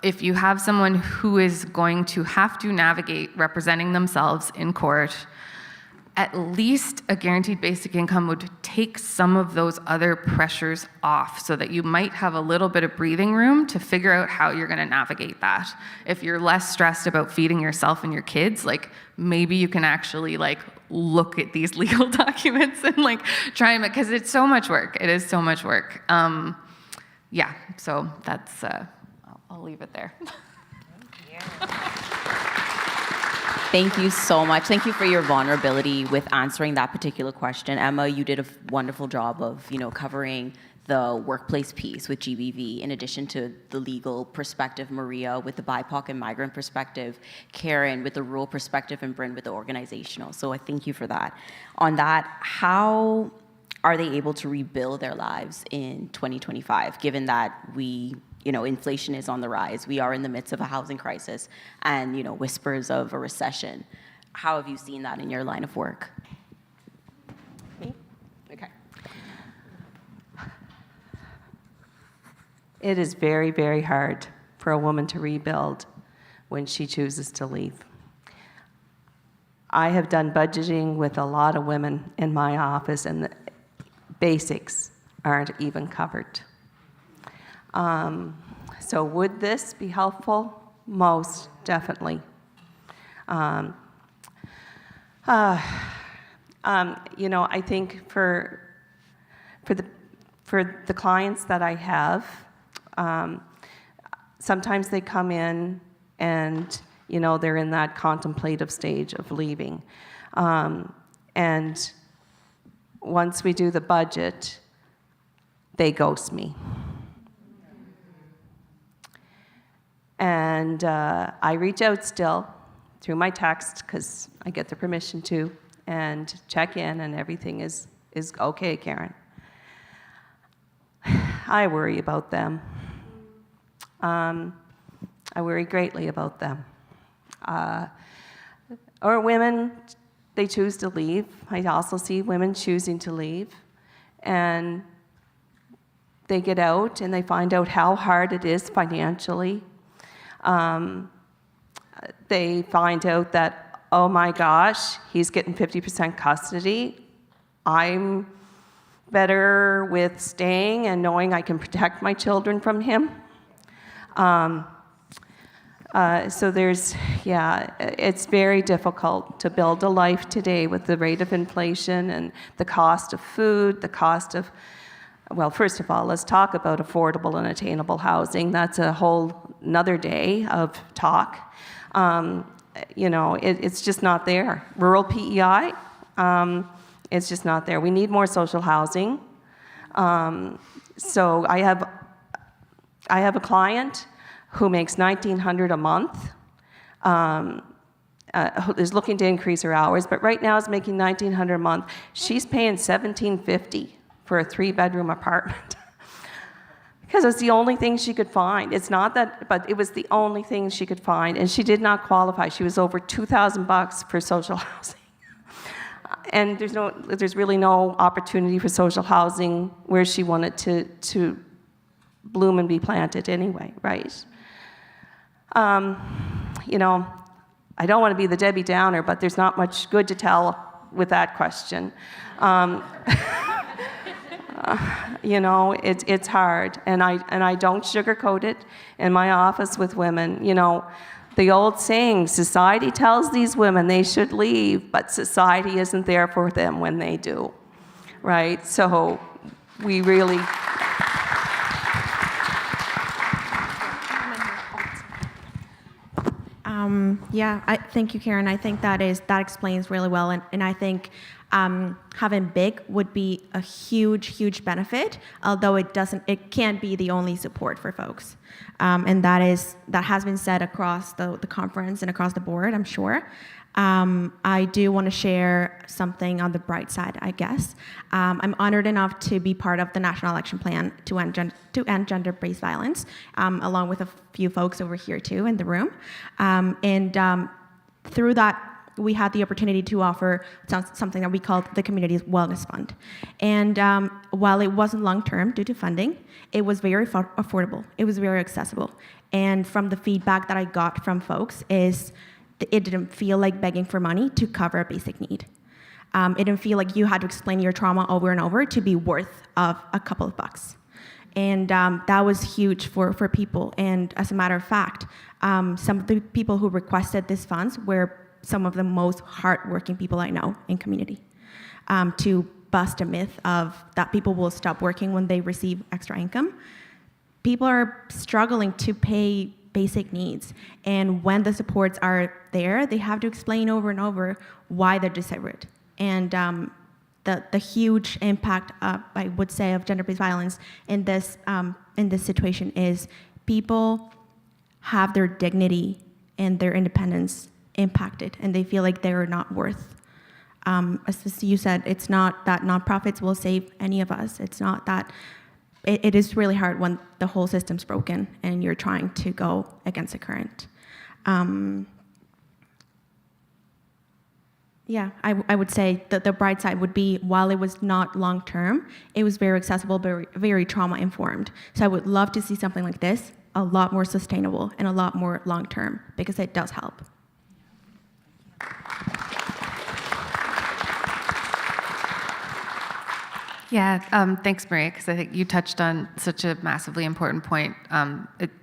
if you have someone who is going to have to navigate representing themselves in court, at least a guaranteed basic income would take some of those other pressures off so that you might have a little bit of breathing room to figure out how you're going to navigate that. If you're less stressed about feeding yourself and your kids, maybe you can actually look at these legal documents and try and, because it's so much work. It is so much work. So that's, I'll leave it there. Thank you so much. Thank you for your vulnerability with answering that particular question. Emma, you did a wonderful job of, covering the workplace piece with GBV, in addition to the legal perspective, Maria with the BIPOC and migrant perspective, Karen with the rural perspective, and Bryn with the organizational. So I thank you for that. On that, how are they able to rebuild their lives in 2025, given that inflation is on the rise? We are in the midst of a housing crisis and, whispers of a recession. How have you seen that in your line of work? Me? Okay. It is very, very hard for a woman to rebuild when she chooses to leave. I have done budgeting with a lot of women in my office, and the basics aren't even covered. So would this be helpful? Most definitely. I think for the clients that I have, sometimes they come in and, you know, they're in that contemplative stage of leaving. And once we do the budget, they ghost me. And I reach out still through my text, because I get the permission to, and check in, and everything is okay, Karen. I worry about them. I worry greatly about them. Or women, they choose to leave. I also see women choosing to leave. And they get out and they find out how hard it is financially. They find out that, oh my gosh, he's getting 50% custody. I'm better with staying and knowing I can protect my children from him. So it's very difficult to build a life today with the rate of inflation and the cost of food, the cost of, well, first of all, let's talk about affordable and attainable housing. That's a whole another day of talk. You know, it's just not there. Rural PEI, it's just not there. We need more social housing. So I have a client who makes $1,900 a month, who is looking to increase her hours, but right now is making $1,900 a month. She's paying $1,750 for a 3-bedroom apartment because it's the only thing she could find. It's not that, but it was the only thing she could find, and she did not qualify. She was over $2,000 for social housing. And there's really no opportunity for social housing where she wanted to bloom and be planted anyway, right? You know, I don't want to be the Debbie Downer, but there's not much good to tell with that question. You know, it's hard, and I don't sugarcoat it in my office with women. You know, the old saying, society tells these women they should leave, but society isn't there for them when they do, right? So we really... Thank you, Karen. I think that explains really well, and I think having big would be a huge benefit, although it can't be the only support for folks, and that has been said across the conference and across the board, I'm sure. I do want to share something on the bright side, I guess. I'm honored enough to be part of the National Action Plan to end gender-based violence, along with a few folks over here too in the room. Through that, we had the opportunity to offer something that we called the Community Wellness Fund. And while it wasn't long-term due to funding, it was very affordable. It was very accessible. And from the feedback that I got from folks is it didn't feel like begging for money to cover a basic need. It didn't feel like you had to explain your trauma over and over to be worth of a couple of bucks. And that was huge for people. And as a matter of fact, some of the people who requested these funds were some of the most hardworking people I know in community, to bust a myth of that people will stop working when they receive extra income. People are struggling to pay basic needs, and when the supports are there, they have to explain over and over why they're disabled. And the huge impact, I would say, of gender-based violence in this situation is people have their dignity and their independence impacted, and they feel like they're not worth. As you said, it's not that nonprofits will save any of us. It's not that. It is really hard when the whole system's broken and you're trying to go against the current. I would say that the bright side would be, while it was not long-term, it was very accessible, very trauma-informed. So I would love to see something like this, a lot more sustainable and a lot more long-term, because it does help. Yeah, thanks, Maria, because I think you touched on such a massively important point,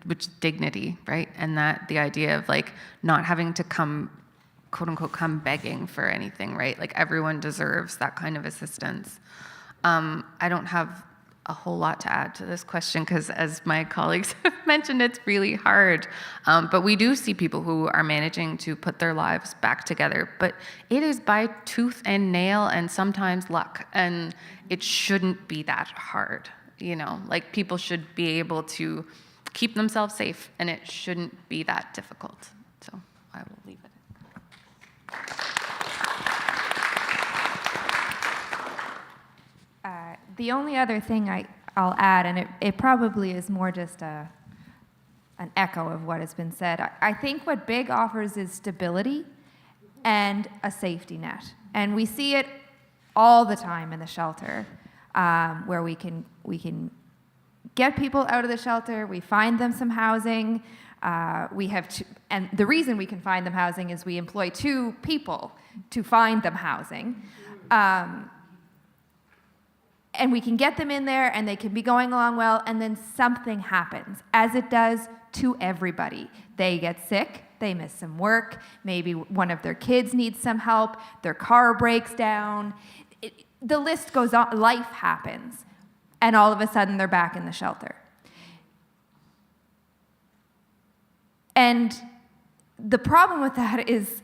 which is dignity, right? And that the idea of like not having to come, quote unquote, come begging for anything, right? Like everyone deserves that kind of assistance. I don't have a whole lot to add to this question because, as my colleagues have mentioned, it's really hard. But we do see people who are managing to put their lives back together. But it is by tooth and nail and sometimes luck. And it shouldn't be that hard. You know, like people should be able to keep themselves safe, and it shouldn't be that difficult. So I will leave it. The only other thing I'll add, and it probably is more just an echo of what has been said, I think what BIG offers is stability and a safety net. And we see it all the time in the shelter, where we can get people out of the shelter, we find them some housing, and the reason we can find them housing is we employ 2 people to find them housing. And we can get them in there and they can be going along well, and then something happens, as it does to everybody. They get sick, they miss some work, maybe one of their kids needs some help, their car breaks down. The list goes on, life happens, and all of a sudden they're back in the shelter. And the problem with that is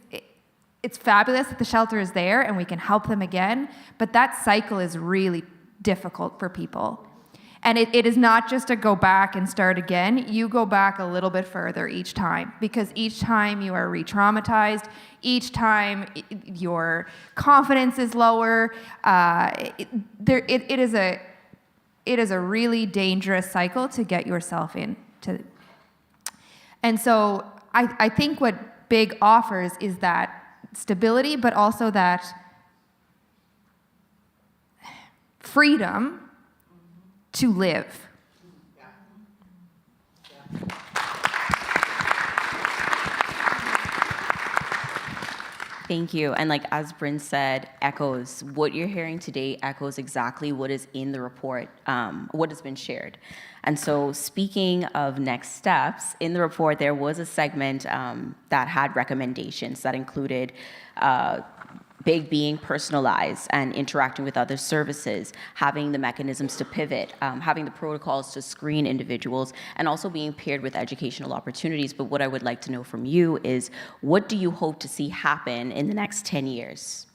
it's fabulous that the shelter is there and we can help them again, but that cycle is really difficult for people. And it is not just a go back and start again. You go back a little bit further each time, because each time you are re-traumatized, each time your confidence is lower. It is a really dangerous cycle to get yourself into. And so I think what BIG offers is that stability, but also that freedom to live. Thank you. And like as Bryn said, echoes, what you're hearing today echoes exactly what is in the report, what has been shared. And so speaking of next steps, in the report there was a segment that had recommendations that included BIG being personalized and interacting with other services, having the mechanisms to pivot, having the protocols to screen individuals, and also being paired with educational opportunities. But what I would like to know from you is, what do you hope to see happen in the next 10 years?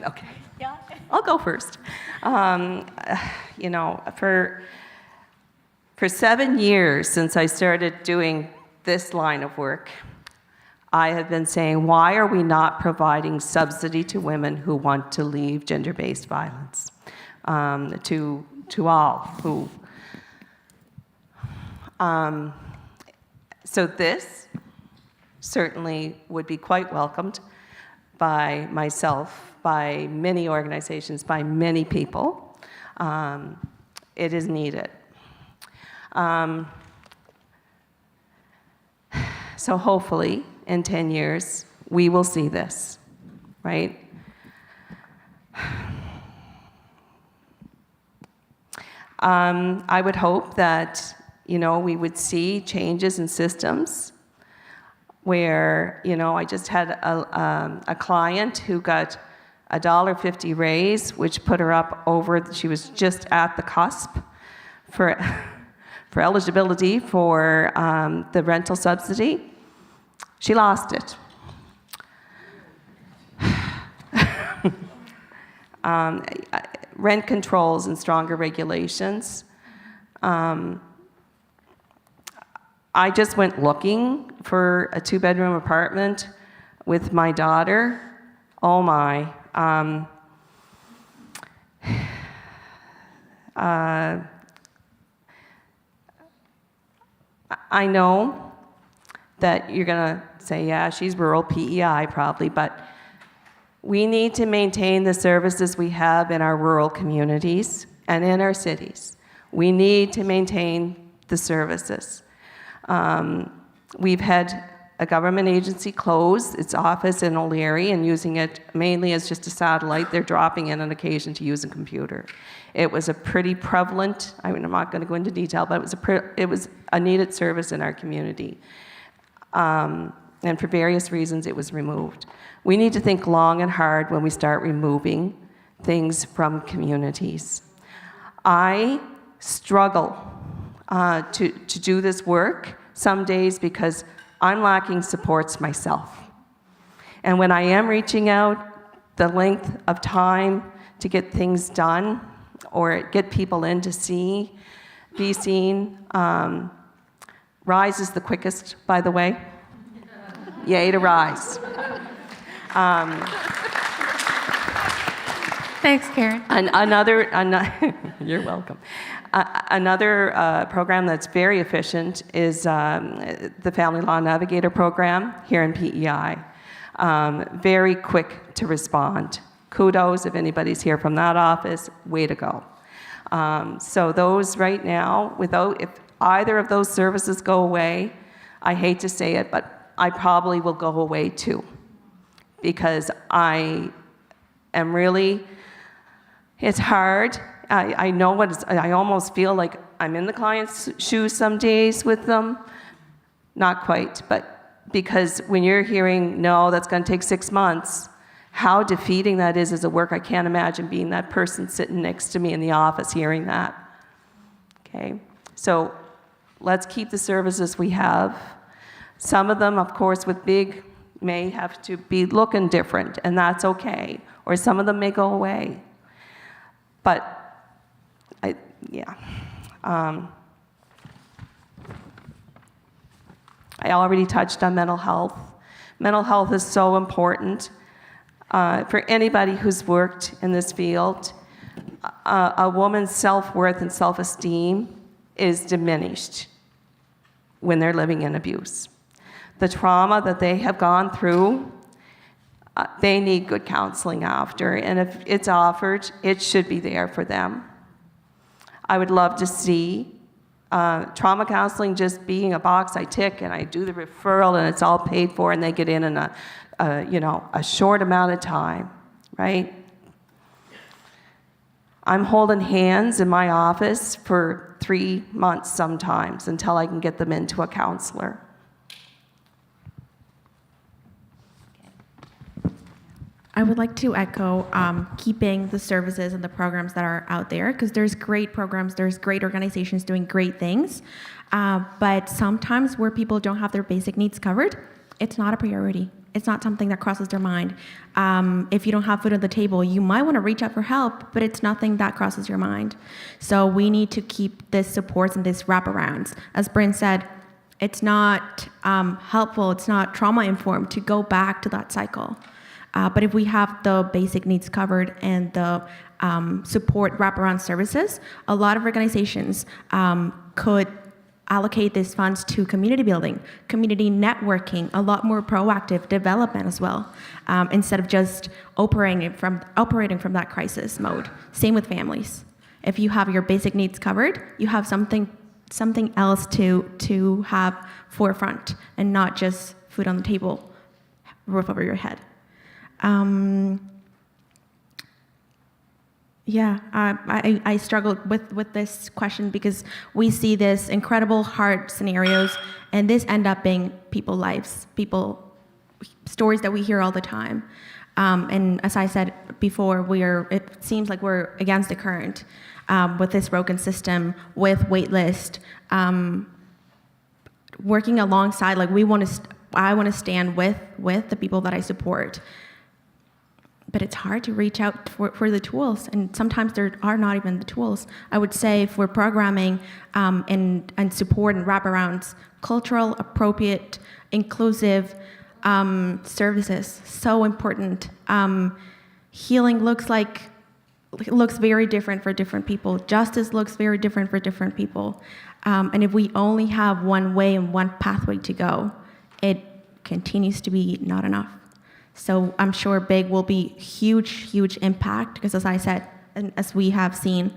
Okay. Yeah. I'll go first. You know, for 7 years since I started doing this line of work, I have been saying, why are we not providing subsidy to women who want to leave gender-based violence? To all who. So this certainly would be quite welcomed by myself, by many organizations, by many people. It is needed. So hopefully, in 10 years, we will see this, right? I would hope that, you know, we would see changes in systems where, you know, I just had a client who got a $1.50 raise, which put her up over, she was just at the cusp for eligibility for the rental subsidy. She lost it. Rent controls and stronger regulations. I just went looking for a 2-bedroom apartment with my daughter. Oh my. I know that you're gonna say, yeah, she's rural, PEI probably, but we need to maintain the services we have in our rural communities and in our cities. We need to maintain the services. We've had a government agency close its office in O'Leary and using it mainly as just a satellite. They're dropping in on occasion to use a computer. It was a pretty prevalent, I mean, I'm not going to go into detail, but it was a needed service in our community. And for various reasons, it was removed. We need to think long and hard when we start removing things from communities. I struggle to do this work some days because I'm lacking supports myself. And when I am reaching out, the length of time to get things done or get people in to be seen, Rise is the quickest, by the way. Yay to Rise. Thanks, Karen. You're welcome. Another program that's very efficient is the Family Law Navigator program here in PEI. Very quick to respond. Kudos if anybody's here from that office, way to go. So those right now, if either of those services go away, I hate to say it, but I probably will go away too. Because I am really, it's hard. I know what it's, I almost feel like I'm in the client's shoes some days with them. Not quite, but because when you're hearing, no, that's going to take 6 months, how defeating that is as a work. I can't imagine being that person sitting next to me in the office hearing that. Okay, so let's keep the services we have. Some of them, of course, with big, may have to be looking different, and that's okay. Or some of them may go away. But I already touched on mental health. Mental health is so important. For anybody who's worked in this field, a woman's self-worth and self-esteem is diminished when they're living in abuse. The trauma that they have gone through, they need good counseling after, and if it's offered, it should be there for them. I would love to see trauma counseling just being a box I tick and I do the referral and it's all paid for and they get in a short amount of time, right? I'm holding hands in my office for 3 months sometimes until I can get them into a counselor. I would like to echo keeping the services and the programs that are out there, because there's great programs, there's great organizations doing great things, but sometimes where people don't have their basic needs covered, it's not a priority. It's not something that crosses their mind. If you don't have food on the table, you might want to reach out for help, but it's nothing that crosses your mind. So we need to keep this supports and this wraparounds. As Bryn said, it's not helpful, it's not trauma-informed to go back to that cycle. But if we have the basic needs covered and the support wraparound services, a lot of organizations could allocate these funds to community building, community networking, a lot more proactive development as well, instead of just operating from that crisis mode. Same with families. If you have your basic needs covered, you have something else to have forefront and not just food on the table, roof over your head. I struggled with this question because we see this incredible hard scenarios, and this end up being people's lives, stories that we hear all the time. And as I said before, it seems like we're against the current with this broken system, with wait list, working alongside. Like I want to stand with the people that I support. But it's hard to reach out for the tools, and sometimes there are not even the tools. I would say for programming and support and wraparounds, cultural, appropriate, inclusive services, so important. Healing looks very different for different people. Justice looks very different for different people. And if we only have one way and one pathway to go, it continues to be not enough. So I'm sure big will be huge impact, because as I said, and as we have seen,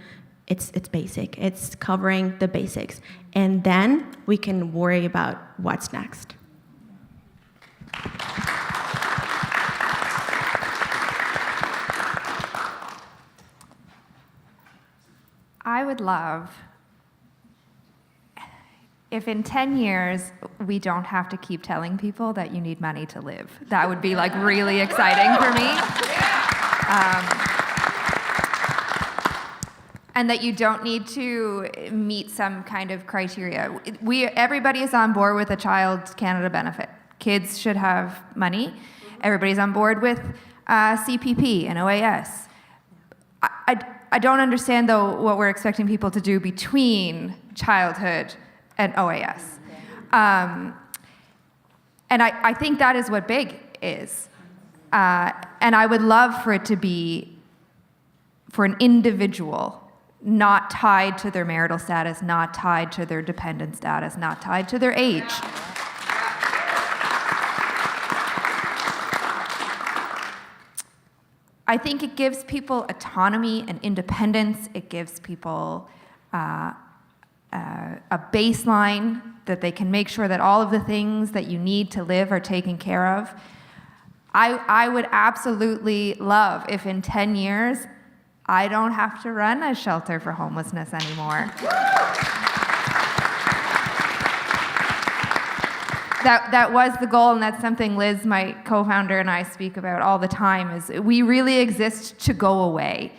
it's basic. It's covering the basics. And then we can worry about what's next. I would love if in 10 years we don't have to keep telling people that you need money to live. That would be like really exciting for me. and that you don't need to meet some kind of criteria. Everybody is on board with a Child Canada benefit. Kids should have money. Everybody's on board with CPP and OAS. I don't understand, though, what we're expecting people to do between childhood and OAS. And I think that is what big is. And I would love for it to be for an individual, not tied to their marital status, not tied to their dependent status, not tied to their age. I think it gives people autonomy and independence. It gives people a baseline that they can make sure that all of the things that you need to live are taken care of. I would absolutely love if in 10 years, I don't have to run a shelter for homelessness anymore. That was the goal, and that's something Liz, my co-founder, and I speak about all the time, is we really exist to go away.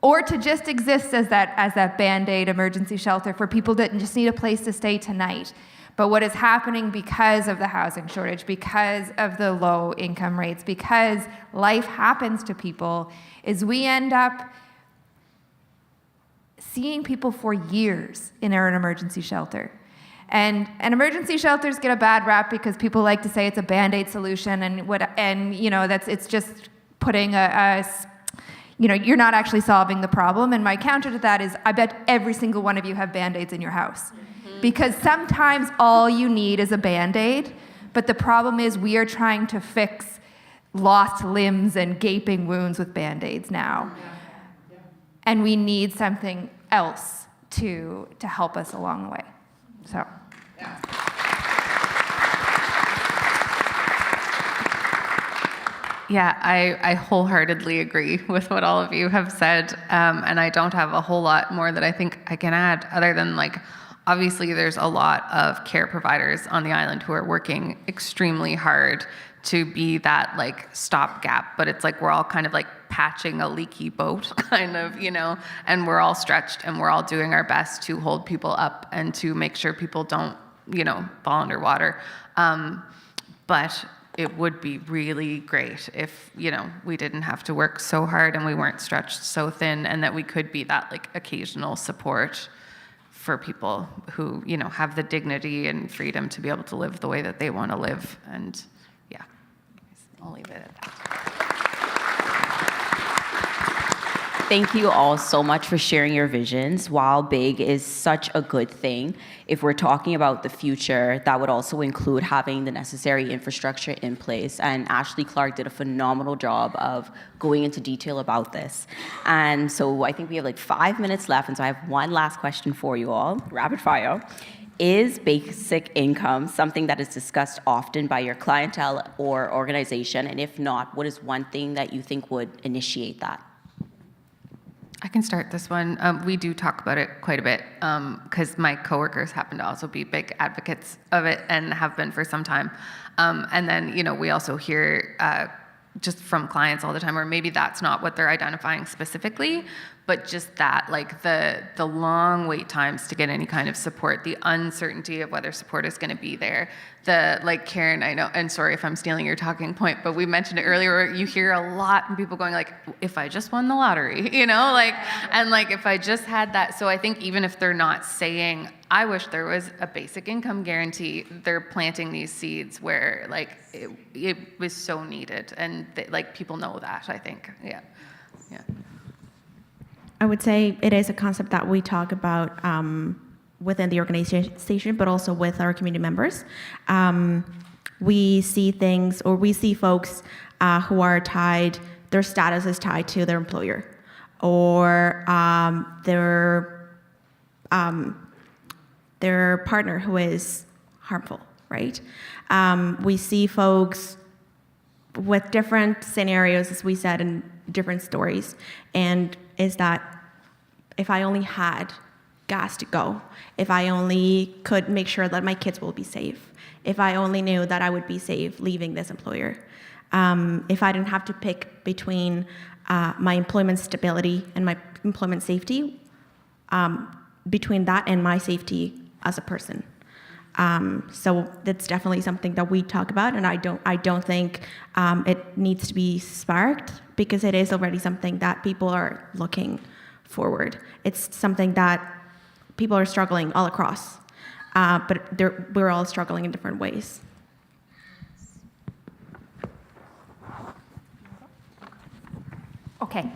Or to just exist as that Band-Aid emergency shelter for people that just need a place to stay tonight. But what is happening because of the housing shortage, because of the low income rates, because life happens to people, is we end up seeing people for years in an emergency shelter. And emergency shelters get a bad rap because people like to say it's a Band-Aid solution, and you know, it's just putting you're not actually solving the problem. And my counter to that is, I bet every single one of you have Band-Aids in your house. Because sometimes all you need is a Band-Aid, but the problem is we are trying to fix lost limbs and gaping wounds with Band-Aids now. And we need something else to help us along the way. So. Yeah, I wholeheartedly agree with what all of you have said, and I don't have a whole lot more that I think I can add, other than, like, obviously there's a lot of care providers on the island who are working extremely hard to be that, like, stopgap, but it's like we're all kind of like patching a leaky boat, kind of, you know, and we're all stretched and we're all doing our best to hold people up and to make sure people don't, you know, fall underwater. But it would be really great if, you know, we didn't have to work so hard and we weren't stretched so thin, and that we could be that, like, occasional support for people who, you know, have the dignity and freedom to be able to live the way that they want to live. And yeah, I'll leave it at that. Thank you all so much for sharing your visions. While big is such a good thing, if we're talking about the future, that would also include having the necessary infrastructure in place. And Ashley Clark did a phenomenal job of going into detail about this. And so I think we have like 5 minutes left, and so I have one last question for you all, rapid fire. Is basic income something that is discussed often by your clientele or organization? And if not, what is one thing that you think would initiate that? I can start this one. We do talk about it quite a bit because my coworkers happen to also be big advocates of it and have been for some time. And then, you know, we also hear just from clients all the time, or maybe that's not what they're identifying specifically, but just that, like, the long wait times to get any kind of support, the uncertainty of whether support is going to be there. Like, Karen, I know, and sorry if I'm stealing your talking point, but we mentioned it earlier, you hear a lot from people going like, if I just won the lottery, you know, like, and like, if I just had that. So I think even if they're not saying, I wish there was a basic income guarantee, they're planting these seeds where, like, it was so needed, and like, people know that, I think. Yeah. I would say it is a concept that we talk about within the organization, but also with our community members. We see things, or we see folks who are tied, their status is tied to their employer, or their partner who is harmful, right? We see folks with different scenarios, as we said, and different stories, and is that if I only had gas to go, if I only could make sure that my kids will be safe, if I only knew that I would be safe leaving this employer. If I didn't have to pick between my employment stability and my employment safety, between that and my safety as a person. So that's definitely something that we talk about, and I don't think it needs to be sparked, because it is already something that people are looking forward. It's something that people are struggling all across, but we're all struggling in different ways. Okay.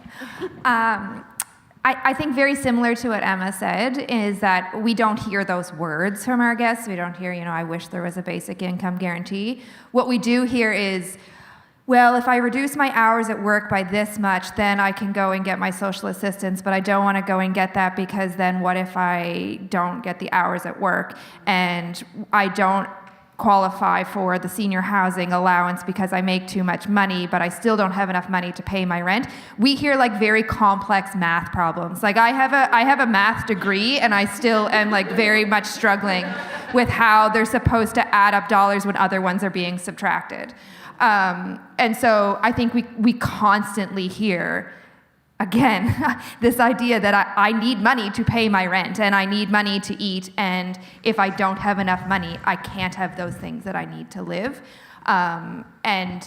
I think very similar to what Emma said is that we don't hear those words from our guests. We don't hear, I wish there was a basic income guarantee. What we do hear is, well, if I reduce my hours at work by this much, then I can go and get my social assistance, but I don't want to go and get that because then what if I don't get the hours at work and I don't qualify for the senior housing allowance because I make too much money, but I still don't have enough money to pay my rent. We hear like very complex math problems. Like I have a math degree and I still am like very much struggling with how they're supposed to add up dollars when other ones are being subtracted. And so I think we constantly hear, again, this idea that I need money to pay my rent and I need money to eat, and if I don't have enough money, I can't have those things that I need to live. And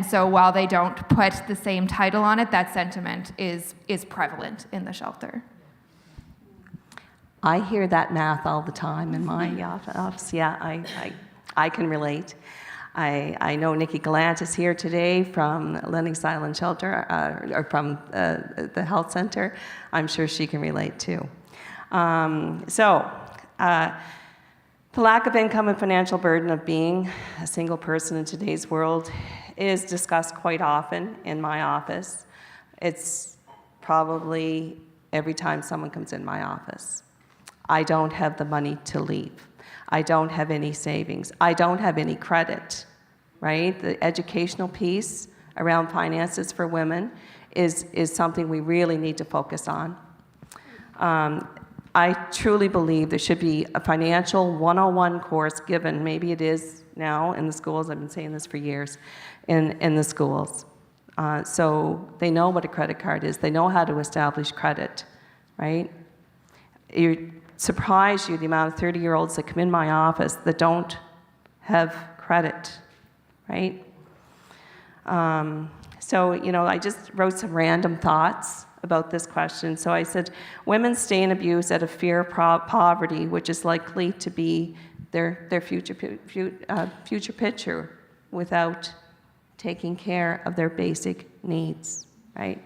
so while they don't put the same title on it, that sentiment is prevalent in the shelter. I hear that math all the time in my office. Yeah, I can relate. I know Nikki Gallant is here today from Lennox Island Shelter, or from the health center. I'm sure she can relate too. The lack of income and financial burden of being a single person in today's world is discussed quite often in my office. It's probably every time someone comes in my office. I don't have the money to leave. I don't have any savings. I don't have any credit, right? The educational piece around finances for women is something we really need to focus on. I truly believe there should be a financial 101 course given, maybe it is now in the schools, I've been saying this for years, in the schools. So they know what a credit card is, they know how to establish credit, right? You're surprised the amount of 30-year-olds that come in my office that don't have credit, right? I just wrote some random thoughts about this question. So I said, women stay in abuse out of fear of poverty, which is likely to be their future picture without taking care of their basic needs, right?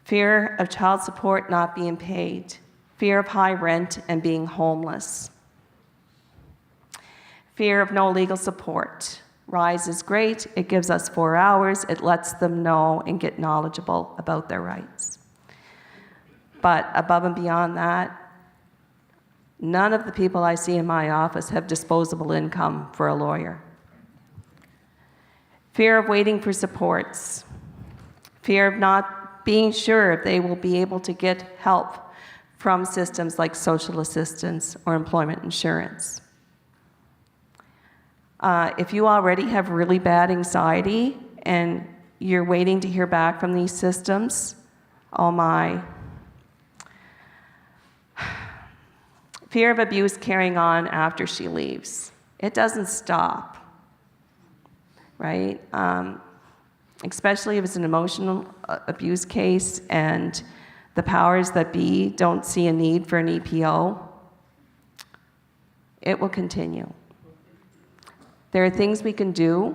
Fear of child support not being paid. Fear of high rent and being homeless. Fear of no legal support. RISE is great. It gives us 4 hours. It lets them know and get knowledgeable about their rights. But above and beyond that, none of the people I see in my office have disposable income for a lawyer. Fear of waiting for supports. Fear of not being sure if they will be able to get help from systems like social assistance or employment insurance. If you already have really bad anxiety and you're waiting to hear back from these systems, oh my. Fear of abuse carrying on after she leaves. It doesn't stop, right? Especially if it's an emotional abuse case and the powers that be don't see a need for an EPO, it will continue. There are things we can do.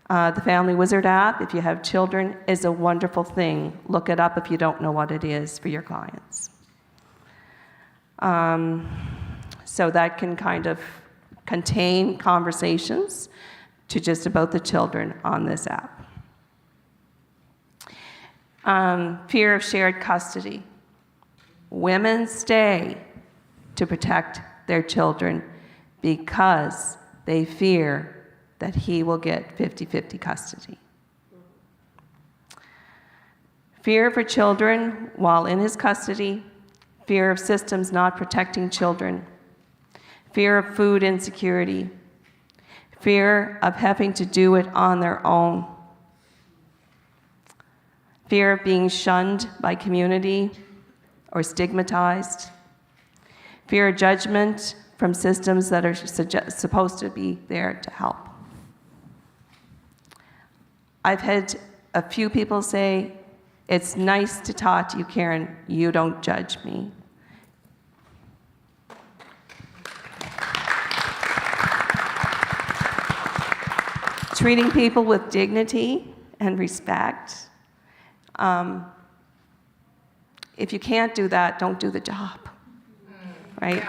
The Family Wizard app, if you have children, is a wonderful thing. Look it up if you don't know what it is for your clients. So that can kind of contain conversations to just about the children on this app. Fear of shared custody. Women stay to protect their children because they fear that he will get 50-50 custody. Fear for children while in his custody, fear of systems not protecting children, fear of food insecurity, fear of having to do it on their own, fear of being shunned by community or stigmatized, fear of judgment from systems that are supposed to be there to help. I've had a few people say, "It's nice to talk to you, Karen. You don't judge me." Treating people with dignity and respect. If you can't do that, don't do the job, right?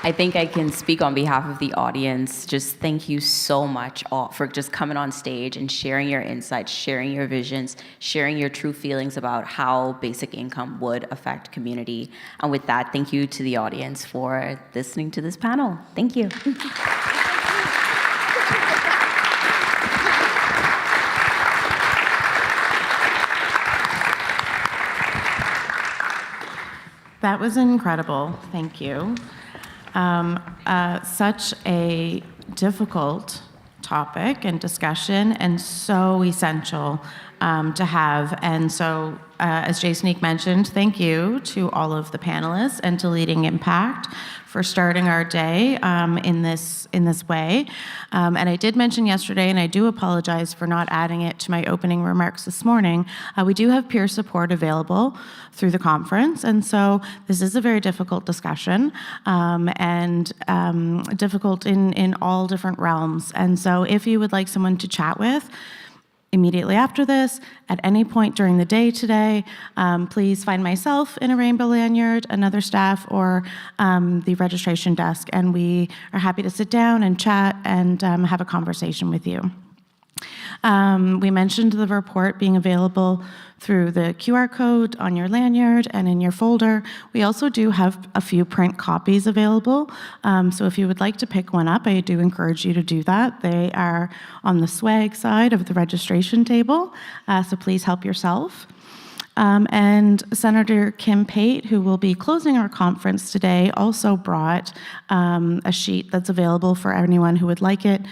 I think I can speak on behalf of the audience. Just thank you so much all for just coming on stage and sharing your insights, sharing your visions, sharing your true feelings about how basic income would affect community. And with that, thank you to the audience for listening to this panel. Thank you. That was incredible. Thank you. Such a difficult topic and discussion, and so essential to have. And so, as Jay Sneak mentioned, thank you to all of the panelists and to Leading Impact for starting our day in this way. And I did mention yesterday, and I do apologize for not adding it to my opening remarks this morning, we do have peer support available through the conference. And so this is a very difficult discussion and difficult in all different realms. And so if you would like someone to chat with, immediately after this, at any point during the day today, please find myself in a rainbow lanyard, another staff, or the registration desk, and we are happy to sit down and chat and have a conversation with you. We mentioned the report being available through the QR code on your lanyard and in your folder. We also do have a few print copies available, so if you would like to pick one up, I do encourage you to do that. They are on the swag side of the registration table, so please help yourself. And Senator Kim Pate, who will be closing our conference today, also brought a sheet that's available for anyone who would like it,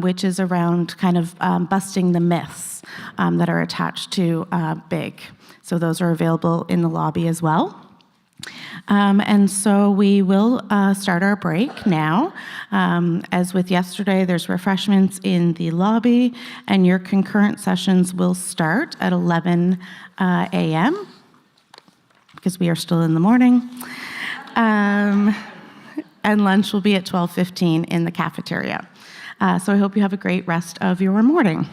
which is around kind of busting the myths that are attached to BIG. So those are available in the lobby as well. And so we will start our break now. As with yesterday, there's refreshments in the lobby, and your concurrent sessions will start at 11 a.m. because we are still in the morning. And lunch will be at 12:15 in the cafeteria. So I hope you have a great rest of your morning.